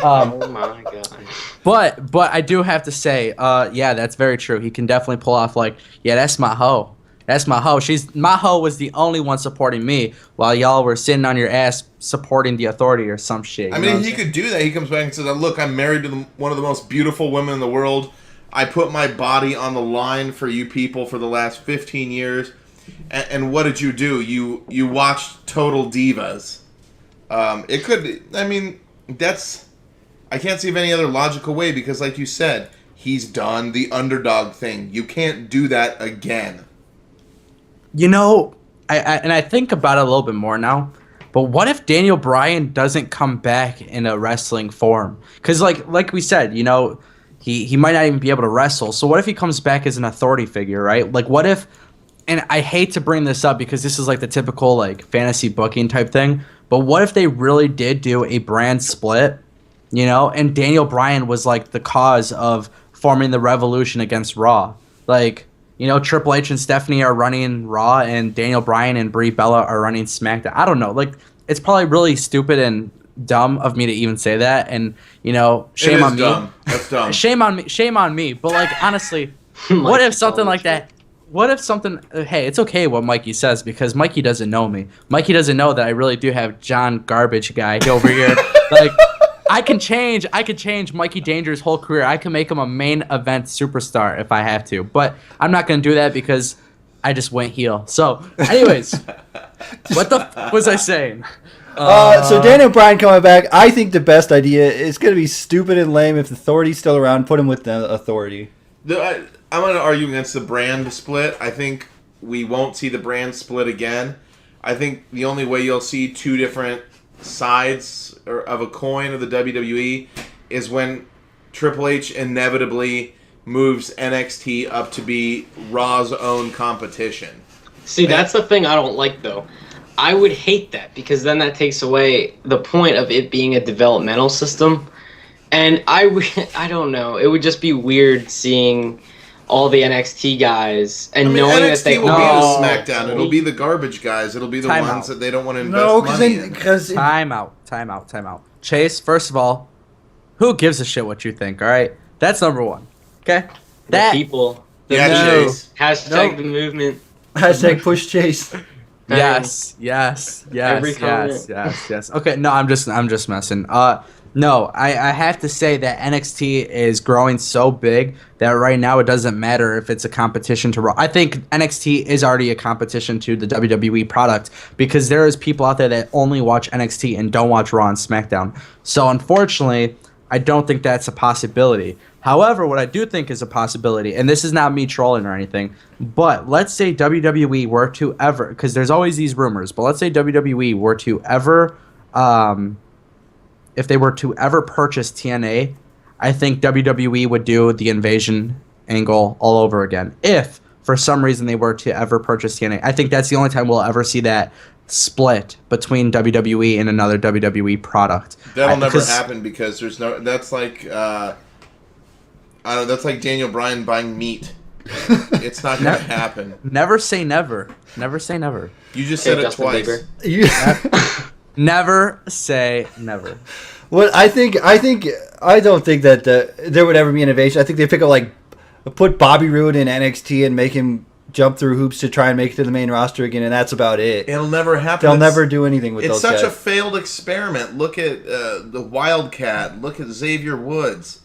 Oh my god. But I do have to say, yeah, that's very true. He can definitely pull off like, yeah, that's my hoe. That's my hoe. My hoe was the only one supporting me while y'all were sitting on your ass supporting the Authority or some shit. I mean, he could do that. He comes back and says, look, I'm married to one of the most beautiful women in the world. I put my body on the line for you people for the last 15 years. And what did you do? You watched Total Divas. It could... I mean, that's... I can't see of any other logical way because, like you said, he's done the underdog thing. You can't do that again. You know, I think about it a little bit more now, but what if Daniel Bryan doesn't come back in a wrestling form? Because, like we said, you know, he might not even be able to wrestle. So what if he comes back as an authority figure, right? Like, what if... And I hate to bring this up because this is like the typical like fantasy booking type thing, but what if they really did do a brand split, you know, and Daniel Bryan was like the cause of forming the revolution against Raw? Like, you know, Triple H and Stephanie are running Raw and Daniel Bryan and Brie Bella are running SmackDown. I don't know. Like, it's probably really stupid and dumb of me to even say that. And, you know, shame on me. That's dumb. Shame on me. But like, honestly, what if something like that... What if something... Hey, it's okay what Mikey says because Mikey doesn't know me. Mikey doesn't know that I really do have John Garbage guy over here. Like, I can change Mikey Danger's whole career. I can make him a main event superstar if I have to. But I'm not going to do that because I just went heel. So, anyways, what the was I saying? So Daniel Bryan coming back, I think the best idea is going to be stupid and lame if the Authority's still around. Put him with the Authority. I'm going to argue against the brand split. I think we won't see the brand split again. I think the only way you'll see two different sides of a coin of the WWE is when Triple H inevitably moves NXT up to be Raw's own competition. See, that's the thing I don't like, though. I would hate that because then that takes away the point of it being a developmental system. And I don't know. It would just be weird seeing all the NXT guys and knowing NXT that they will all... be the SmackDown. It'll be the garbage guys. It'll be the Time ones out. that they don't want to invest money in. Because Time out. Chase, first of all, who gives a shit what you think, all right? That's number one, okay? The people. Yeah, No. Chase. Hashtag the movement. hashtag push Chase. Yes. Every comment. Yes. Okay, no, I'm just messing. No, I have to say that NXT is growing so big that right now it doesn't matter if it's a competition to Raw. I think NXT is already a competition to the WWE product because there is people out there that only watch NXT and don't watch Raw and SmackDown. So unfortunately, I don't think that's a possibility. However, what I do think is a possibility, and this is not me trolling or anything, but let's say WWE were to ever, because there's always these rumors, but let's say WWE were to ever, if they were to ever purchase TNA, I think WWE would do the invasion angle all over again. If, for some reason, they were to ever purchase TNA. I think that's the only time we'll ever see that split between WWE and another WWE product. That'll never happen because there's no... That's like... I don't know, that's like Daniel Bryan buying meat. It's not going to happen. Never say never. Never say never. You just said it Justin twice. Bieber. Never say never. Well, I don't think that there would ever be innovation. I think they pick up put Bobby Roode in NXT and make him jump through hoops to try and make it to the main roster again, and that's about it. It'll never happen. They'll never do anything with those guys. It's such a failed experiment. Look at the Wildcat. Look at Xavier Woods.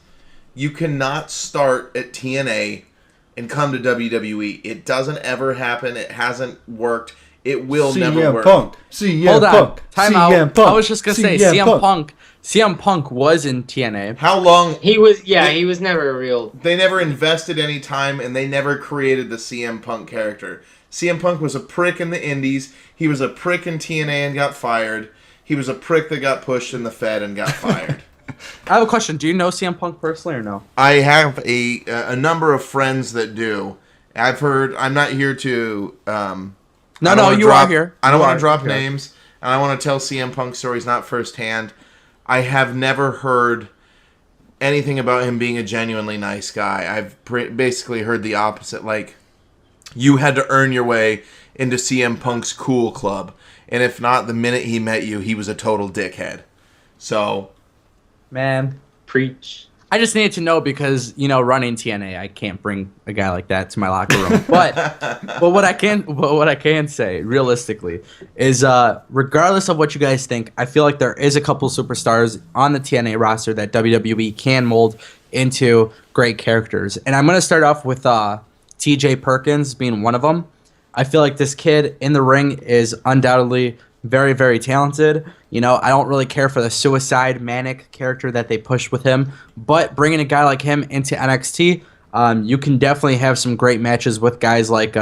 You cannot start at TNA and come to WWE. It doesn't ever happen. It hasn't worked. It will never work. Hold on. Time out. Punk. I was just going to say, CM Punk was in TNA. How long? He was never a real... They never invested any time, and they never created the CM Punk character. CM Punk was a prick in the indies. He was a prick in TNA and got fired. He was a prick that got pushed in the Fed and got fired. I have a question. Do you know CM Punk personally or no? I have a number of friends that do. I've heard... I'm not here to... You are here. I don't want to drop names, and I want to tell CM Punk stories not firsthand. I have never heard anything about him being a genuinely nice guy. I've basically heard the opposite. Like, you had to earn your way into CM Punk's cool club. And if not, the minute he met you, he was a total dickhead. So, Man, Preach. I just needed to know because, running TNA, I can't bring a guy like that to my locker room. But what I can say realistically is, regardless of what you guys think, I feel like there is a couple superstars on the TNA roster that WWE can mold into great characters. And I'm going to start off with T.J. Perkins being one of them. I feel like this kid in the ring is undoubtedly very, very talented. I don't really care for the suicide manic character that they pushed with him, but bringing a guy like him into NXT, you can definitely have some great matches with guys like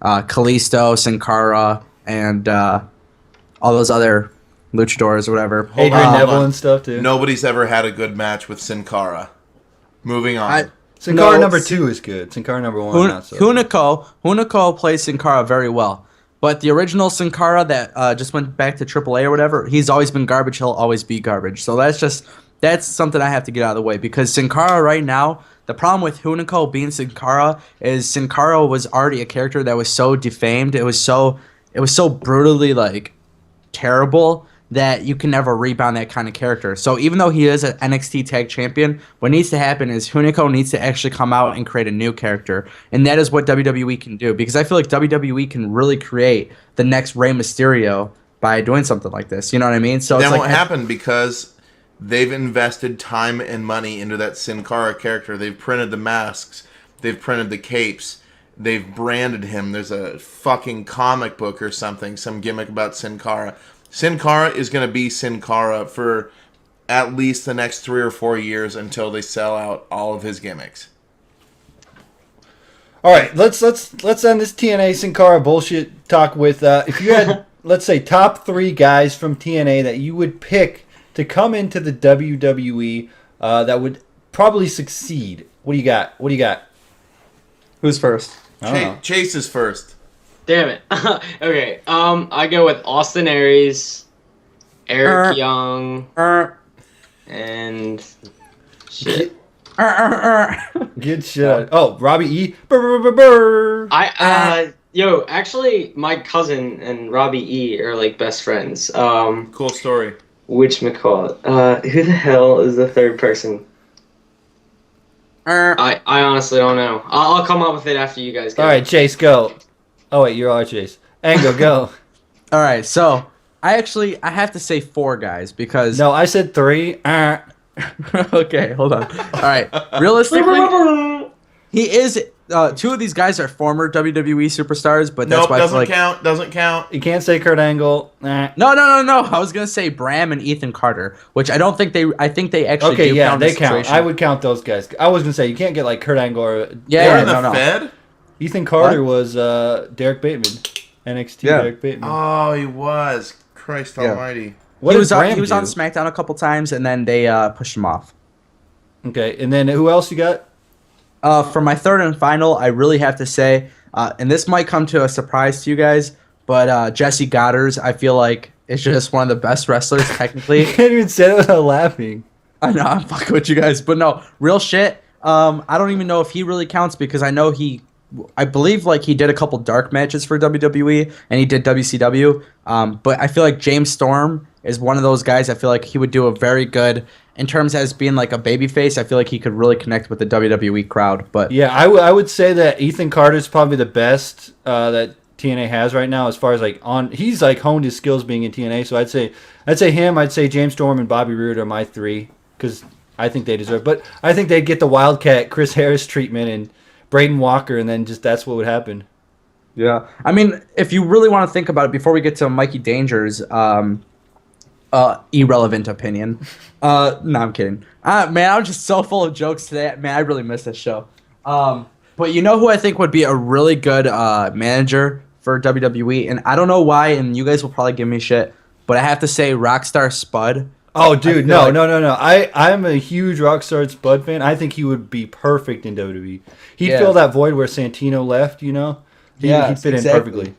Kalisto, Sin Cara, and all those other luchadors or whatever. Adrian Neville and stuff too. Nobody's ever had a good match with Sin Cara. Moving on. Sin Cara number 2 is good. Sin Cara number 1 not so. Hunako plays Sin Cara very well. But the original Sin Cara that just went back to AAA or whatever, he's always been garbage. He'll always be garbage. So that's something I have to get out of the way. Because Sin Cara right now, the problem with Hunako being Sin Cara is Sin Cara was already a character that was so defamed. It was so brutally terrible that you can never rebound that kind of character. So even though he is an NXT Tag Champion, what needs to happen is Hunako needs to actually come out and create a new character. And that is what WWE can do. Because I feel like WWE can really create the next Rey Mysterio by doing something like this. You know what I mean? So that it's won't happen because they've invested time and money into that Sin Cara character. They've printed the masks. They've printed the capes. They've branded him. There's a fucking comic book or something, some gimmick about Sin Cara. Sin Cara is going to be Sin Cara for at least the next 3 or 4 years until they sell out all of his gimmicks. All right, let's end this TNA Sin Cara bullshit talk with if you had let's say top 3 guys from TNA that you would pick to come into the WWE that would probably succeed. What do you got? Who's first? Chase is first. Damn it. Okay. I go with Austin Aries, Eric Young, and shit. Good shit. Oh, Robbie E. Actually, my cousin and Robbie E are best friends. Cool story. Whatchamacallit? Who the hell is the third person? I honestly don't know. I'll come up with it after you guys go. All right, Chase, go. Oh, wait, you're our Chase. Ango, go. All right, so I have to say 4 guys because... No, I said 3. Okay, hold on. All right, realistically, he is... 2 of these guys are former WWE superstars, but that's why doesn't count. You can't say Kurt Angle. No. I was going to say Bram and Ethan Carter, which I don't think I think they actually do count. They count. I would count those guys. I was going to say, you can't get Kurt Angle or... They're in the Fed? Ethan Carter was Derek Bateman, NXT Derek Bateman. Oh, he was. Christ almighty. He was on SmackDown a couple times, and then they pushed him off. Okay, and then who else you got? For my third and final, I really have to say, and this might come to a surprise to you guys, but Jesse Goddard, I feel like, is just one of the best wrestlers, technically. You can't even say it without laughing. I know, I'm fucking with you guys. But no, real shit, I don't even know if he really counts because I know I believe he did a couple dark matches for WWE and he did WCW. But I feel like James Storm is one of those guys. I feel like he would do a very good in terms as being a babyface. I feel like he could really connect with the WWE crowd. But yeah, I would say that Ethan Carter is probably the best that TNA has right now as far as he's honed his skills being in TNA. So I'd say him. I'd say James Storm and Bobby Roode are my 3 because I think they deserve. But I think they'd get the Wildcat Chris Harris treatment and Braden Walker, and then that's what would happen. Yeah. I mean, if you really want to think about it, before we get to Mikey Danger's irrelevant opinion. No, I'm kidding. Man, I'm just so full of jokes today. Man, I really miss this show. But you know who I think would be a really good manager for WWE? And I don't know why, and you guys will probably give me shit, but I have to say Rockstar Spud. Oh, dude, no. I'm a huge Rockstar Spud fan. I think he would be perfect in WWE. He'd fill that void where Santino left, He'd fit in perfectly.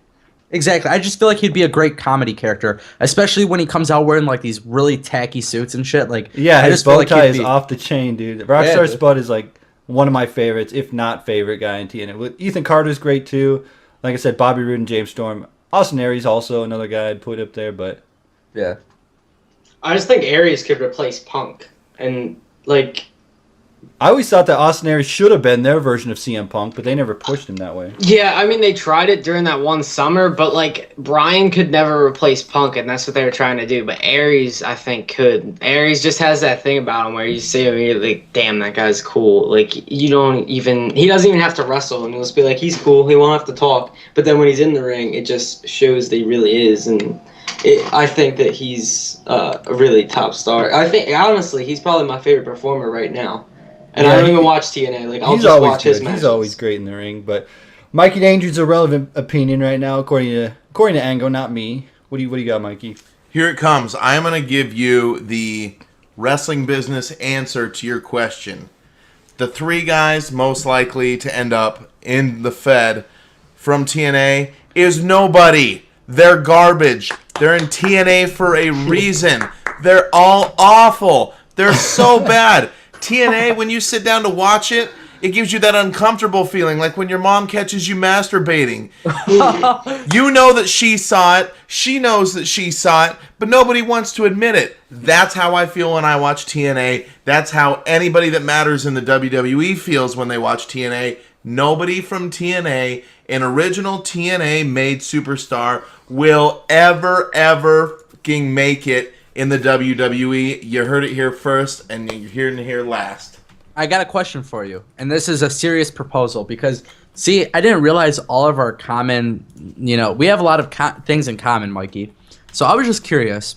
Exactly. I just feel like he'd be a great comedy character, especially when he comes out wearing these really tacky suits and shit. His bow tie is off the chain, dude. Rockstar Spud is one of my favorites, if not favorite guy in TNA. Ethan Carter's great too. Like I said, Bobby Roode and James Storm. Austin Aries also another guy I'd put up there, but yeah. I just think Aries could replace Punk, and like. I always thought that Austin Aries should have been their version of CM Punk, but they never pushed him that way. Yeah, I mean, they tried it during that one summer, but, like, Bryan could never replace Punk, and that's what they were trying to do. But Aries, I think, could. Aries just has that thing about him where you see him and you're like, damn, that guy's cool. Like, he doesn't even have to wrestle, and you'll just be like, he's cool, he won't have to talk. But then when he's in the ring, it just shows that he really is, and I think that he's a really top star. I think, honestly, he's probably my favorite performer right now. And I don't even watch TNA. Like, I'll just watch his matches. He's always great in the ring. But Mikey Danger's a relevant opinion right now, according to Ango, not me. What do you got, Mikey? Here it comes. I'm going to give you the wrestling business answer to your question. The 3 guys most likely to end up in the Fed from TNA is nobody. They're garbage. They're in TNA for a reason. They're all awful. They're so bad. TNA, when you sit down to watch it, it gives you that uncomfortable feeling, like when your mom catches you masturbating. You know that she saw it, she knows that she saw it, but nobody wants to admit it. That's how I feel when I watch TNA. That's how anybody that matters in the WWE feels when they watch TNA. Nobody from TNA, an original TNA-made superstar, will ever fucking make it in the WWE. You heard it here first, and you're hearing it here last. I got a question for you, and this is a serious proposal because, see, I didn't realize all of our common, we have a lot of things in common, Mikey. So I was just curious.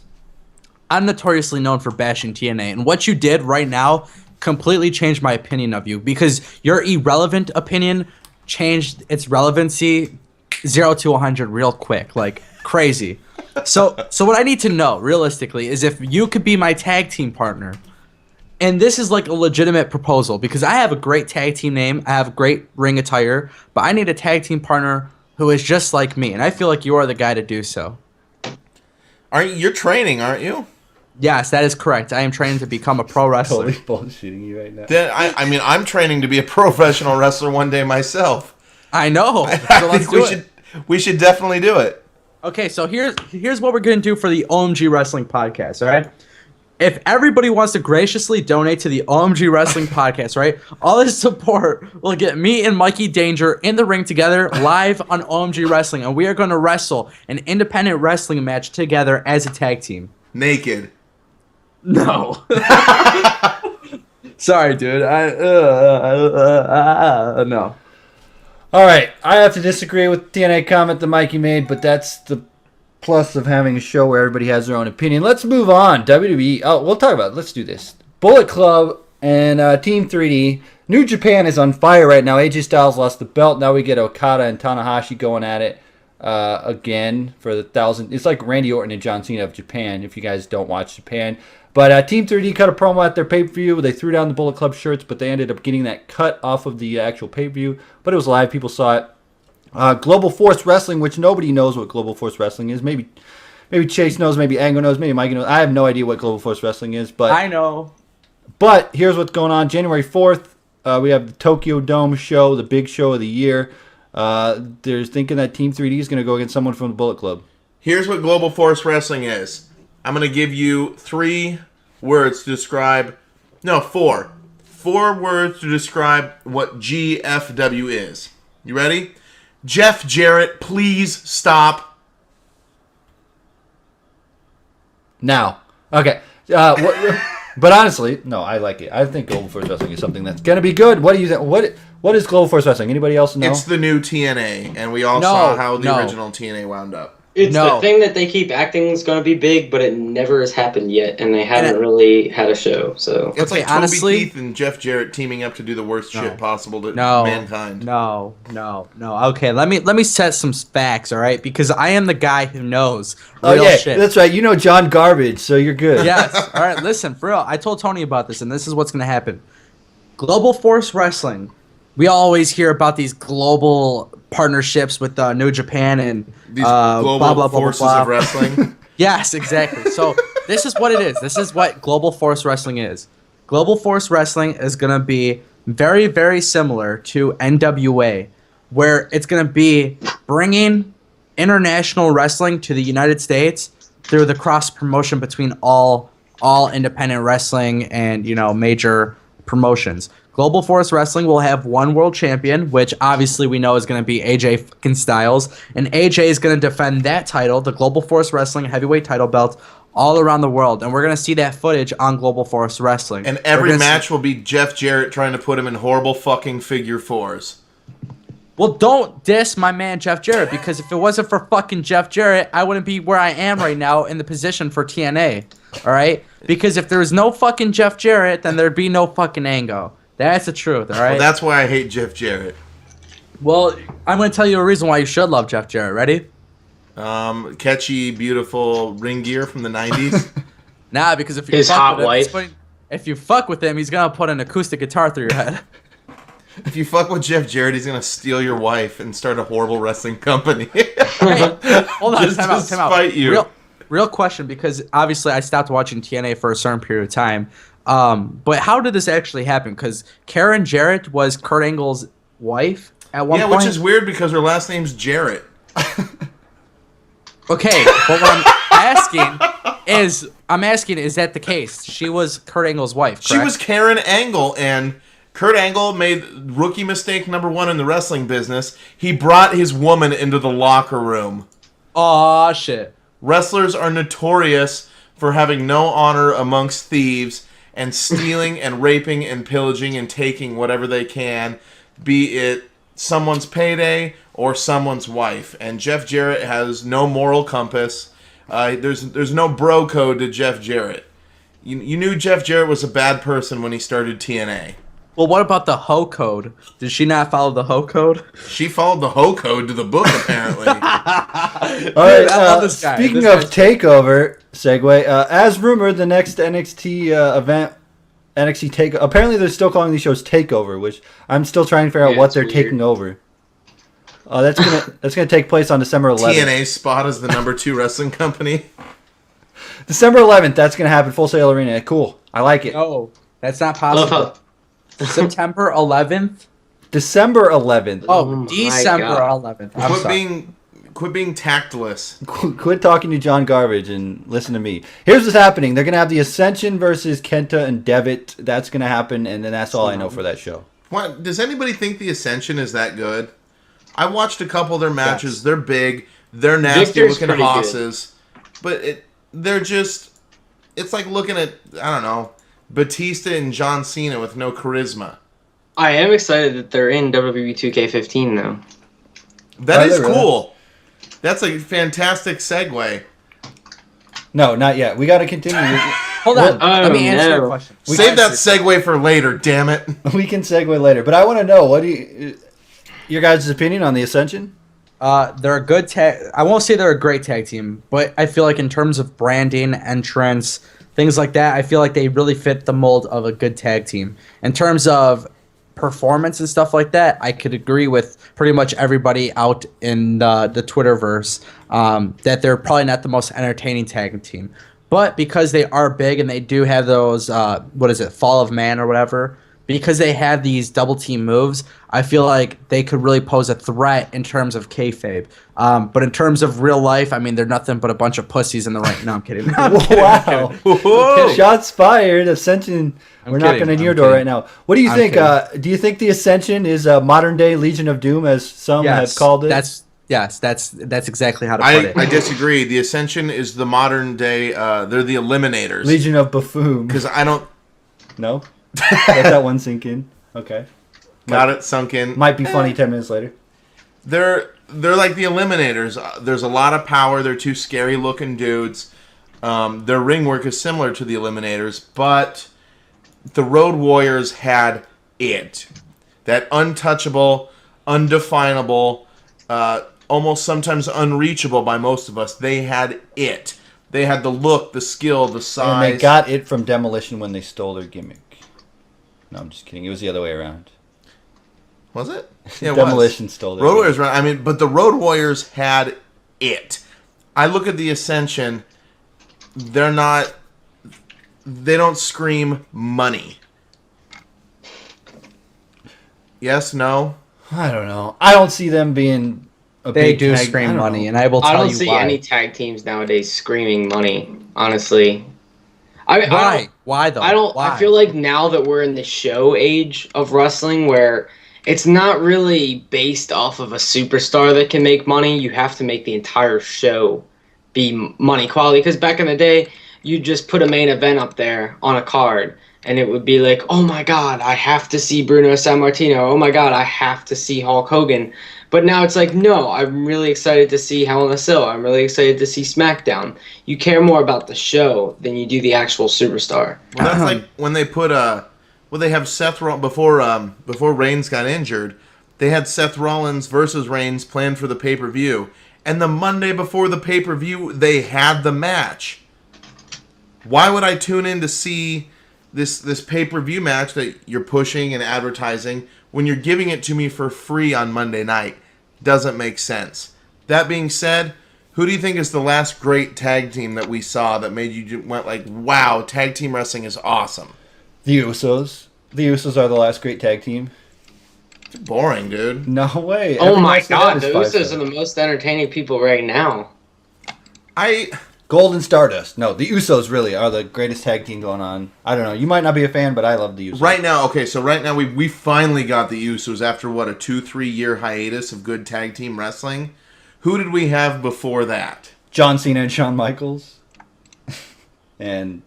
I'm notoriously known for bashing TNA, and what you did right now completely changed my opinion of you because your irrelevant opinion changed its relevancy 0 to 100 real quick, like crazy. So what I need to know, realistically, is if you could be my tag team partner. And this is like a legitimate proposal because I have a great tag team name. I have great ring attire. But I need a tag team partner who is just like me. And I feel like you are the guy to do so. You're training, aren't you? Yes, that is correct. I am training to become a pro wrestler. Totally bullshitting you right now. I'm training to be a professional wrestler one day myself. I know. So let's do it. We should definitely do it. Okay, so here's what we're going to do for the OMG Wrestling Podcast, all right? If everybody wants to graciously donate to the OMG Wrestling Podcast, right, all this support will get me and Mikey Danger in the ring together live on OMG Wrestling, and we are going to wrestle an independent wrestling match together as a tag team. Naked. No. Sorry, dude. No. All right, I have to disagree with the TNA comment that Mikey made, but that's the plus of having a show where everybody has their own opinion. Let's move on. WWE. Oh, we'll talk about it. Let's do this. Bullet Club and Team 3D. New Japan is on fire right now. AJ Styles lost the belt. Now we get Okada and Tanahashi going at it again for the 1,000. It's like Randy Orton and John Cena of Japan, if you guys don't watch Japan. But Team 3D cut a promo at their pay-per-view. They threw down the Bullet Club shirts, but they ended up getting that cut off of the actual pay-per-view. But it was live. People saw it. Global Force Wrestling, which nobody knows what Global Force Wrestling is. Maybe Chase knows, maybe Ango knows, maybe Mike knows. I have no idea what Global Force Wrestling is. But I know. But here's what's going on. January 4th, we have the Tokyo Dome show, the big show of the year. They're thinking that Team 3D is going to go against someone from the Bullet Club. Here's what Global Force Wrestling is. I'm going to give you 4 words to describe what GFW is. You ready? Jeff Jarrett, please stop. Now. Okay. But honestly, no, I like it. I think Global Force Wrestling is something that's going to be good. What do you think? What is Global Force Wrestling? Anybody else know? It's the new TNA, and we all saw how the original TNA wound up. It's the thing that they keep acting is going to be big, but it never has happened yet, and they haven't really had a show. So it's like Toby Keith and Jeff Jarrett teaming up to do the worst shit possible to mankind. No. Okay, let me set some facts, all right? Because I am the guy who knows real shit. That's right. You know John Garbage, so you're good. Yes. All right, listen, for real. I told Tony about this, and this is what's going to happen. Global Force Wrestling. We always hear about these global partnerships with New Japan and these global forces of wrestling. Yes, exactly. So this is what it is. This is what Global Force Wrestling is. Global Force Wrestling is going to be very, very similar to NWA, where it's going to be bringing international wrestling to the United States through the cross promotion between all independent wrestling and, you know, major promotions. Global Force Wrestling will have one world champion, which obviously we know is going to be AJ fucking Styles, and AJ is going to defend that title, the Global Force Wrestling heavyweight title belt, all around the world, and we're going to see that footage on Global Force Wrestling. And every match will be Jeff Jarrett trying to put him in horrible fucking figure fours. Well, don't diss my man Jeff Jarrett, because if it wasn't for fucking Jeff Jarrett, I wouldn't be where I am right now in the position for TNA. All right? Because if there was no fucking Jeff Jarrett, then there'd be no fucking Ango. That's the truth, all right? Well, that's why I hate Jeff Jarrett. Well, I'm going to tell you a reason why you should love Jeff Jarrett. Ready? Catchy, beautiful ring gear from the 90s. Nah, because if you His fuck hot with him, wife. if you fuck with him, he's going to put an acoustic guitar through your head. If you fuck with Jeff Jarrett, he's going to steal your wife and start a horrible wrestling company. Hey, hold on, Just time out. to spite you. Real question, because obviously I stopped watching TNA for a certain period of time. But how did this actually happen? Because Karen Jarrett was Kurt Angle's wife at one point. Yeah, which is weird because her last name's Jarrett. Okay, but what I'm asking, is that the case? She was Kurt Angle's wife, correct? She was Karen Angle, and Kurt Angle made rookie mistake number one in the wrestling business. He brought his woman into the locker room. Aw, shit. Wrestlers are notorious for having no honor amongst thieves and stealing and raping and pillaging and taking whatever they can, be it someone's payday or someone's wife. And Jeff Jarrett has no moral compass. There's no bro code to Jeff Jarrett. You knew Jeff Jarrett was a bad person when he started TNA. Well, what about the Ho code? Did she not follow the Ho code? She followed the Ho code to the book, apparently. All right. I love this guy. Speaking This of guy's- takeover, segue. As rumored, the next NXT event, NXT take. Apparently, they're still calling these shows Takeover, which I'm still trying to figure out Yeah, what it's they're weird. taking over. That's gonna take place on December 11th. TNA's spot as the number 2 wrestling company. December 11th. That's gonna happen. Full Sail Arena. Cool. I like it. No, that's not I love possible. September 11th? December 11th. Oh, my December God. 11th. I'm sorry. Quit being tactless. Quit talking to John Garbage and listen to me. Here's what's happening. They're gonna have the Ascension versus Kenta and Devitt. That's gonna happen, and then that's all I know for that show. What does anybody think the Ascension is that good? I watched a couple of their matches. Yes. They're big. They're nasty Victor's looking pretty hosses. But they're just it's like looking at, I don't know, Batista and John Cena with no charisma. I am excited that they're in WWE 2K15 though. That Are is they really? cool. That's a fantastic segue. No, not yet. We got to continue. Hold on. Oh, Let me answer your no. question. Save that segue for later, damn it. We can segue later, but I want to know your guys' opinion on the Ascension. They're a good tag. I won't say they're a great tag team, but I feel like in terms of branding, entrance, things like that, I feel like they really fit the mold of a good tag team. In terms of performance and stuff like that, I could agree with pretty much everybody out in the Twitterverse that they're probably not the most entertaining tag team. But because they are big and they do have those, Fall of Man or whatever, because they have these double team moves, I feel like they could really pose a threat in terms of kayfabe. But in terms of real life, I mean, they're nothing but a bunch of pussies in the ring. No, I'm kidding. No, I'm kidding. Wow. Whoa. Shots fired. Ascension. We're knocking kidding. on your I'm door kidding. right now. What do you I'm think? kidding. Do you think the Ascension is a modern day Legion of Doom, as some have called it? That's exactly how to put it. I disagree. The Ascension is the modern day, they're the Eliminators. Legion of Buffoon. Because I don't... No? Let that one sink in. Okay. Got it sunk in. Might be funny 10 minutes later. They're like the Eliminators. There's a lot of power. They're two scary looking dudes. Their ring work is similar to the Eliminators, but the Road Warriors had it. That untouchable, undefinable, almost sometimes unreachable by most of us. They had it. They had the look, the skill, the size. And they got it from Demolition when they stole their gimmick. No, I'm just kidding. It was the other way around. Was it? Yeah, it Demolition was. stole their Road gimmick. Warriors, right? I mean, but the Road Warriors had it. I look at the Ascension. They don't scream money. Yes, no? I don't know. I don't see them being a They big do tag. I scream don't money, know. and I will tell I don't you see why. any tag teams nowadays screaming money. Honestly, Why? Why though? I don't. Why? I feel like now that we're in the show age of wrestling, where it's not really based off of a superstar that can make money. You have to make the entire show be money quality. Because back in the day, you just put a main event up there on a card, and it would be like, oh my god, I have to see Bruno Sammartino. Oh my god, I have to see Hulk Hogan. But now it's like, no, I'm really excited to see Hell in a Cell. I'm really excited to see SmackDown. You care more about the show than you do the actual superstar. Well, that's like when they put they have Seth before Reigns got injured, they had Seth Rollins versus Reigns planned for the pay-per-view, and the Monday before the pay-per-view they had the match. Why would I tune in to see this pay-per-view match that you're pushing and advertising when you're giving it to me for free on Monday night? Doesn't make sense. That being said, who do you think is the last great tag team that we saw that made you went like, wow, tag team wrestling is awesome? The Usos. The Usos are the last great tag team. It's boring, dude. No way. Oh Every my match they god, had the is 5 Usos stars. are the most entertaining people right now. Golden Stardust. No, the Usos really are the greatest tag team going on. I don't know. You might not be a fan, but I love the Usos. Right now, we finally got the Usos after, what, a 2-3 year hiatus of good tag team wrestling? Who did we have before that? John Cena and Shawn Michaels. And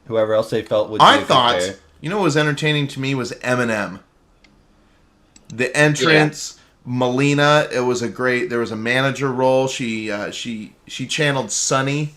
whoever else they felt would be a good pair. You know what was entertaining to me was Eminem. The entrance, Melina, there was a manager role. She channeled Sunny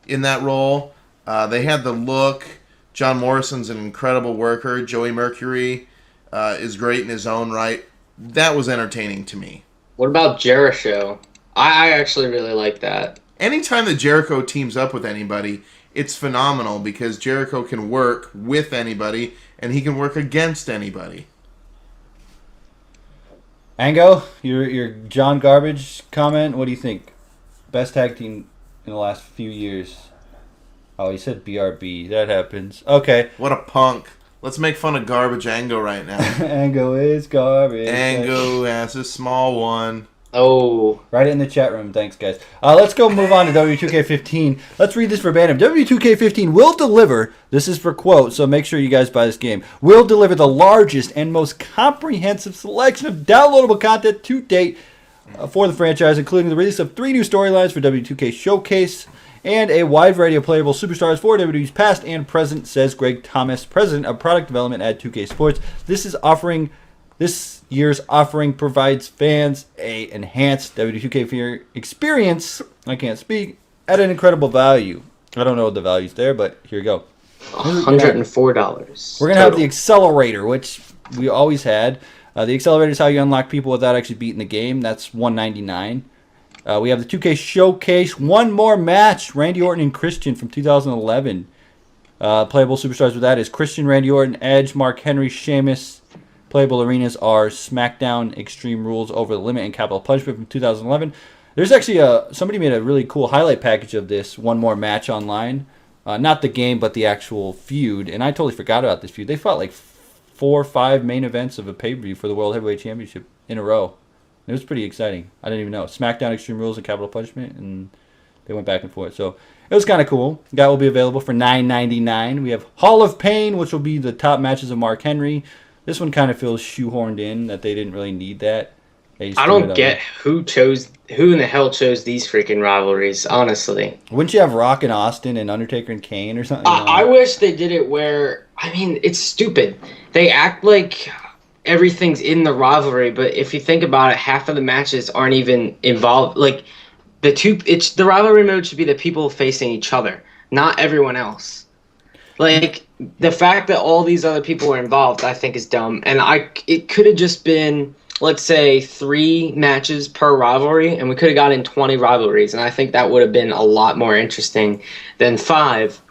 in that role. They had the look. John Morrison's an incredible worker. Joey Mercury is great in his own right. That was entertaining to me. What about Jericho? I actually really like that. Anytime that Jericho teams up with anybody, it's phenomenal because Jericho can work with anybody and he can work against anybody. Ango, your John Garbage comment. What do you think? Best tag team in the last few years. Oh, he said BRB. That happens. Okay. What a punk. Let's make fun of Garbage Ango right now. Ango is garbage. Ango has a small one. Oh. Write it in the chat room. Thanks, guys. Let's go move on to W2K15. Let's read this verbatim. W2K15 will deliver, this is for quote, so make sure you guys buy this game, will deliver the largest and most comprehensive selection of downloadable content to date for the franchise, including the release of 3 new storylines for W2K Showcase and a wide variety of playable superstars for WWE's past and present, says Greg Thomas, president of product development at 2K Sports. This year's offering provides fans a enhanced W2K experience, I can't speak, at an incredible value. I don't know what the value's there, but here you go. $104. We're going to have the Accelerator, which we always had. The Accelerator is how you unlock people without actually beating the game. That's $199. We have the 2K Showcase, one more match, Randy Orton and Christian from 2011. Playable superstars with that is Christian, Randy Orton, Edge, Mark Henry, Sheamus. Playable arenas are SmackDown, Extreme Rules, Over the Limit, and Capital Punishment from 2011. There's actually somebody made a really cool highlight package of this one more match online. Not the game, but the actual feud. And I totally forgot about this feud. They fought like 4 or 5 main events of a pay-per-view for the World Heavyweight Championship in a row. It was pretty exciting. I didn't even know. SmackDown, Extreme Rules, and Capital Punishment, and they went back and forth. So it was kind of cool. That will be available for $9.99. We have Hall of Pain, which will be the top matches of Mark Henry. This one kind of feels shoehorned in, that they didn't really need that. I don't get who in the hell chose these freaking rivalries, honestly. Wouldn't you have Rock and Austin and Undertaker and Kane or something? I wish they did it where, I mean, it's stupid. They act like everything's in the rivalry, but if you think about it, half of the matches aren't even involved. Like, the rivalry mode should be the people facing each other, not everyone else. Like, the fact that all these other people are involved, I think is dumb. And it could have just been, let's say, 3 matches per rivalry, and we could have gotten 20 rivalries. And I think that would have been a lot more interesting than 5.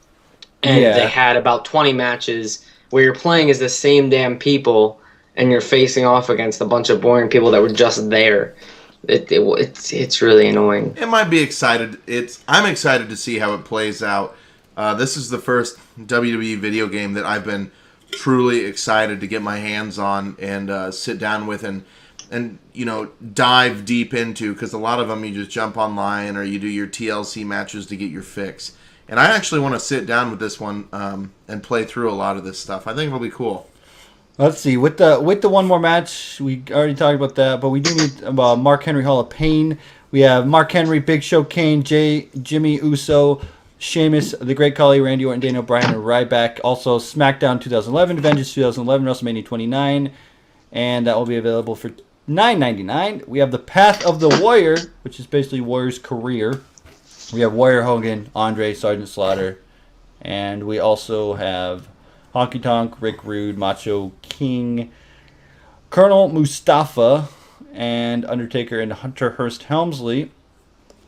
And they had about 20 matches where you're playing as the same damn people, and you're facing off against a bunch of boring people that were just there. It's really annoying. It might be excited. I'm excited to see how it plays out. This is the first WWE video game that I've been truly excited to get my hands on and sit down with and dive deep into, because a lot of them you just jump online or you do your TLC matches to get your fix. And I actually want to sit down with this one and play through a lot of this stuff. I think it'll be cool. Let's see. With the one more match, we already talked about that, but we do need Mark Henry Hall of Pain. We have Mark Henry, Big Show, Kane, Jimmy Uso, Sheamus, The Great Khali, Randy Orton, Daniel Bryan, and Ryback. Also, SmackDown 2011, Vengeance 2011, WrestleMania 29, and that will be available for $9.99. We have the Path of the Warrior, which is basically Warrior's career. We have Warrior Hogan, Andre, Sergeant Slaughter, and we also have Honky Tonk, Rick Rude, Macho King, Colonel Mustafa, and Undertaker and Hunter Hearst Helmsley,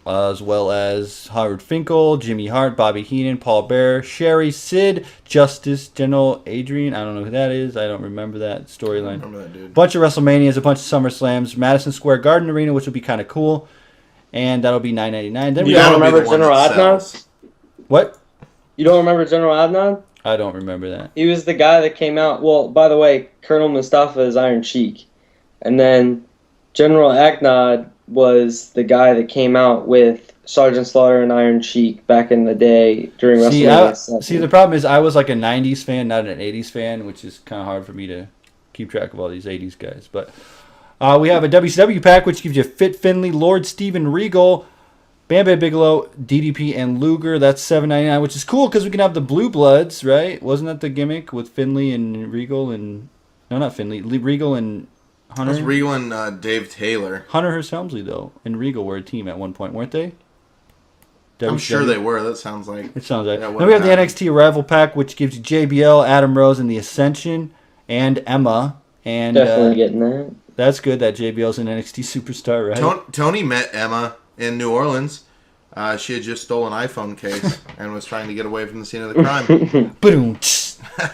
as well as Howard Finkel, Jimmy Hart, Bobby Heenan, Paul Bearer, Sherry, Sid, Justice, General Adrian. I don't know who that is. I don't remember that storyline. Remember that dude. Bunch of WrestleManias, a bunch of SummerSlams, Madison Square Garden Arena, which will be kind of cool. And that'll be $9.99. Then You we don't That'll be remember the one General that Adnan? sells. What? You don't remember General Adnan? I don't remember that. He was the guy that came out. Well, by the way, Colonel Mustafa is Iron Sheik. And then General Adnan was the guy that came out with Sergeant Slaughter and Iron Sheik back in the day during WrestleMania 7. See, the problem is I was like a 90s fan, not an 80s fan, which is kind of hard for me to keep track of all these 80s guys. But we have a WCW pack, which gives you Fit Finley, Lord Steven Regal, Bam Bam Bigelow, DDP, and Luger. That's $7.99, which is cool because we can have the Blue Bloods, right? Wasn't that the gimmick with Finley and Regal and... No, not Finley. Regal and Hunter. That's Regal and Dave Taylor. Hunter Hearst Helmsley, though, and Regal were a team at one point, weren't they? I'm sure WCW? they were. That sounds like... It sounds like. Yeah, Then we have the happened. NXT Arrival Pack, which gives you JBL, Adam Rose, and the Ascension, and Emma. And Definitely getting that. that's good that JBL's an NXT superstar, right? Tony met Emma in New Orleans. She had just stolen an iPhone case and was trying to get away from the scene of the crime. Boom.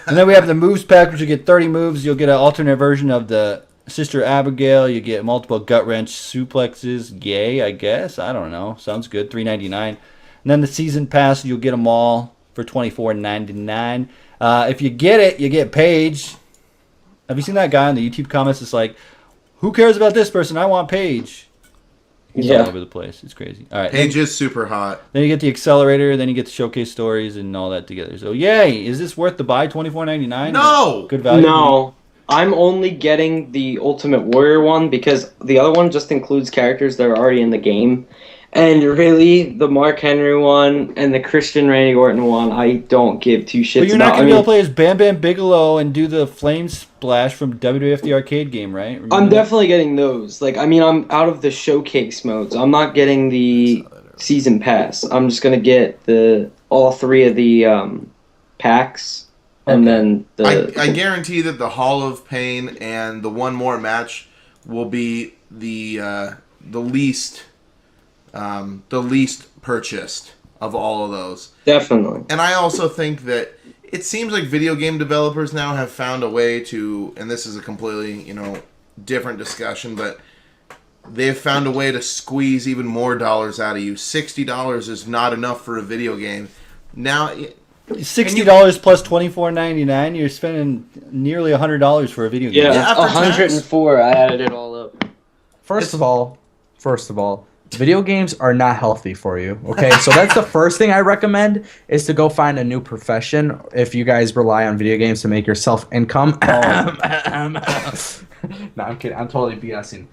And then we have the Moves Pack, which you get 30 moves. You'll get an alternate version of the Sister Abigail. You get multiple gut wrench suplexes. Yay, I guess. I don't know. Sounds good. $3.99. And then the Season Pass, you'll get them all for $24.99. If you get it, you get Paige. Have you seen that guy in the YouTube comments? It's like, who cares about this person? I want Paige. He's all over the place. It's crazy. All right. Paige is super hot. Then you get the Accelerator. Then you get the Showcase Stories and all that together. So, yay. Is this worth the buy? $24.99? No! Good value. No. I'm only getting the Ultimate Warrior one because the other one just includes characters that are already in the game. And really, the Mark Henry one and the Christian Randy Orton one, I don't give two shits about. But you're not going to be able to play as Bam Bam Bigelow and do the Flame Splash from WWF the arcade game, right? Remember I'm that? definitely getting those. Like, I mean, I'm out of the showcase modes. I'm not getting the season pass. I'm just gonna get all three of the packs, and then I guarantee that the Hall of Pain and the One More match will be the least purchased of all of those. definitely. And I also think that it seems like video game developers now have found a way to, and this is a completely, different discussion, but they've found a way to squeeze even more dollars out of you. $60 is not enough for a video game. Now, $60 plus $24.99. You're spending nearly $100 for a video game. Yeah, after 104. I added it all up. First of all, video games are not healthy for you. Okay, so that's the first thing I recommend is to go find a new profession if you guys rely on video games to make yourself income. No, I'm kidding. I'm totally BSing.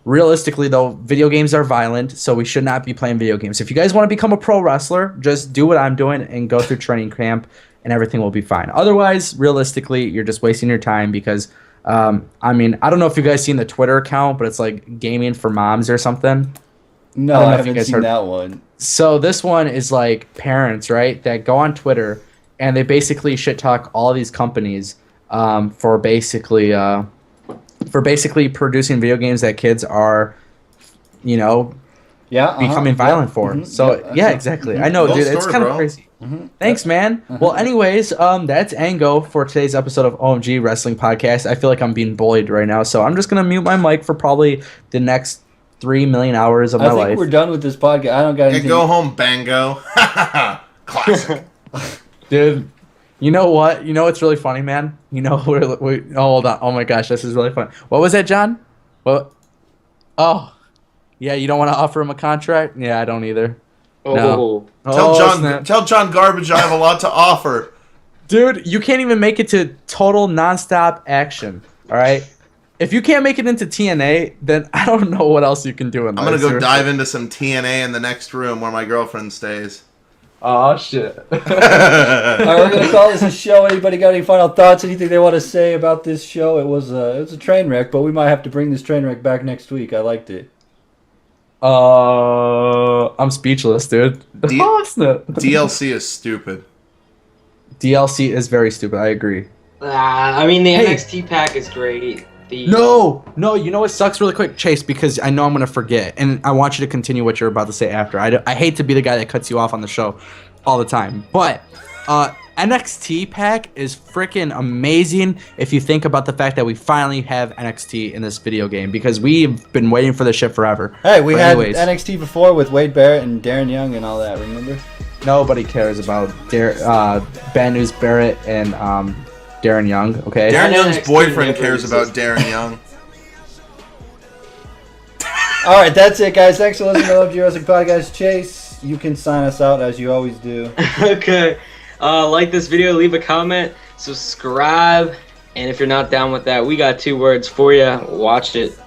Realistically, though, video games are violent, so we should not be playing video games. If you guys want to become a pro wrestler, just do what I'm doing and go through training camp, and everything will be fine. Otherwise, realistically, you're just wasting your time because, I don't know if you guys seen the Twitter account, but it's like gaming for moms or something. No, I don't know I if you haven't guys seen heard- that one. So this one is like parents, right, that go on Twitter and they basically shit talk all these companies for basically producing video games that kids are, becoming violent for. Mhm. So Yeah, exactly. I know, Well dude. It's story, kind of bro. crazy. Thanks, man. Well, anyways, that's Ango for today's episode of OMG Wrestling Podcast. I feel like I'm being bullied right now, so I'm just gonna mute my mic for probably the next 3 million hours of my I think life. we're done with this podcast. I don't got yeah, anything. go home, Bango. Classic. Dude, You know what? You know what's really funny, man? You know oh, hold on. Oh my gosh, this is really funny. What was that, John? What? Oh, yeah. You don't want to offer him a contract? Yeah, I don't either. No. Tell John Garbage I have a lot to offer. Dude, you can't even make it to total nonstop action. All right. If you can't make it into TNA, then I don't know what else you can do in life. I'm gonna go dive into some TNA in the next room where my girlfriend stays. Oh shit. All right, we're gonna call this a show. Anybody got any final thoughts? Anything they want to say about this show? It was a train wreck, but we might have to bring this train wreck back next week. I liked it. I'm speechless, dude. DLC is stupid. DLC is very stupid. I agree. I mean, the NXT pack is great. No, you know what sucks really quick, Chase, because I know I'm going to forget, and I want you to continue what you're about to say after. I hate to be the guy that cuts you off on the show all the time, but NXT pack is freaking amazing if you think about the fact that we finally have NXT in this video game, because we've been waiting for this shit forever. Hey, we had NXT before with Wade Barrett and Darren Young and all that, remember? Nobody cares about Bad News Barrett and Darren Young, okay? Darren Young's boyfriend cares about Darren Young. All right, that's it, guys. Thanks for listening to OMG Wrestling Podcast. Chase, you can sign us out as you always do. Okay. Like this video, leave a comment, subscribe, and if you're not down with that, we got 2 words for you. Watch it.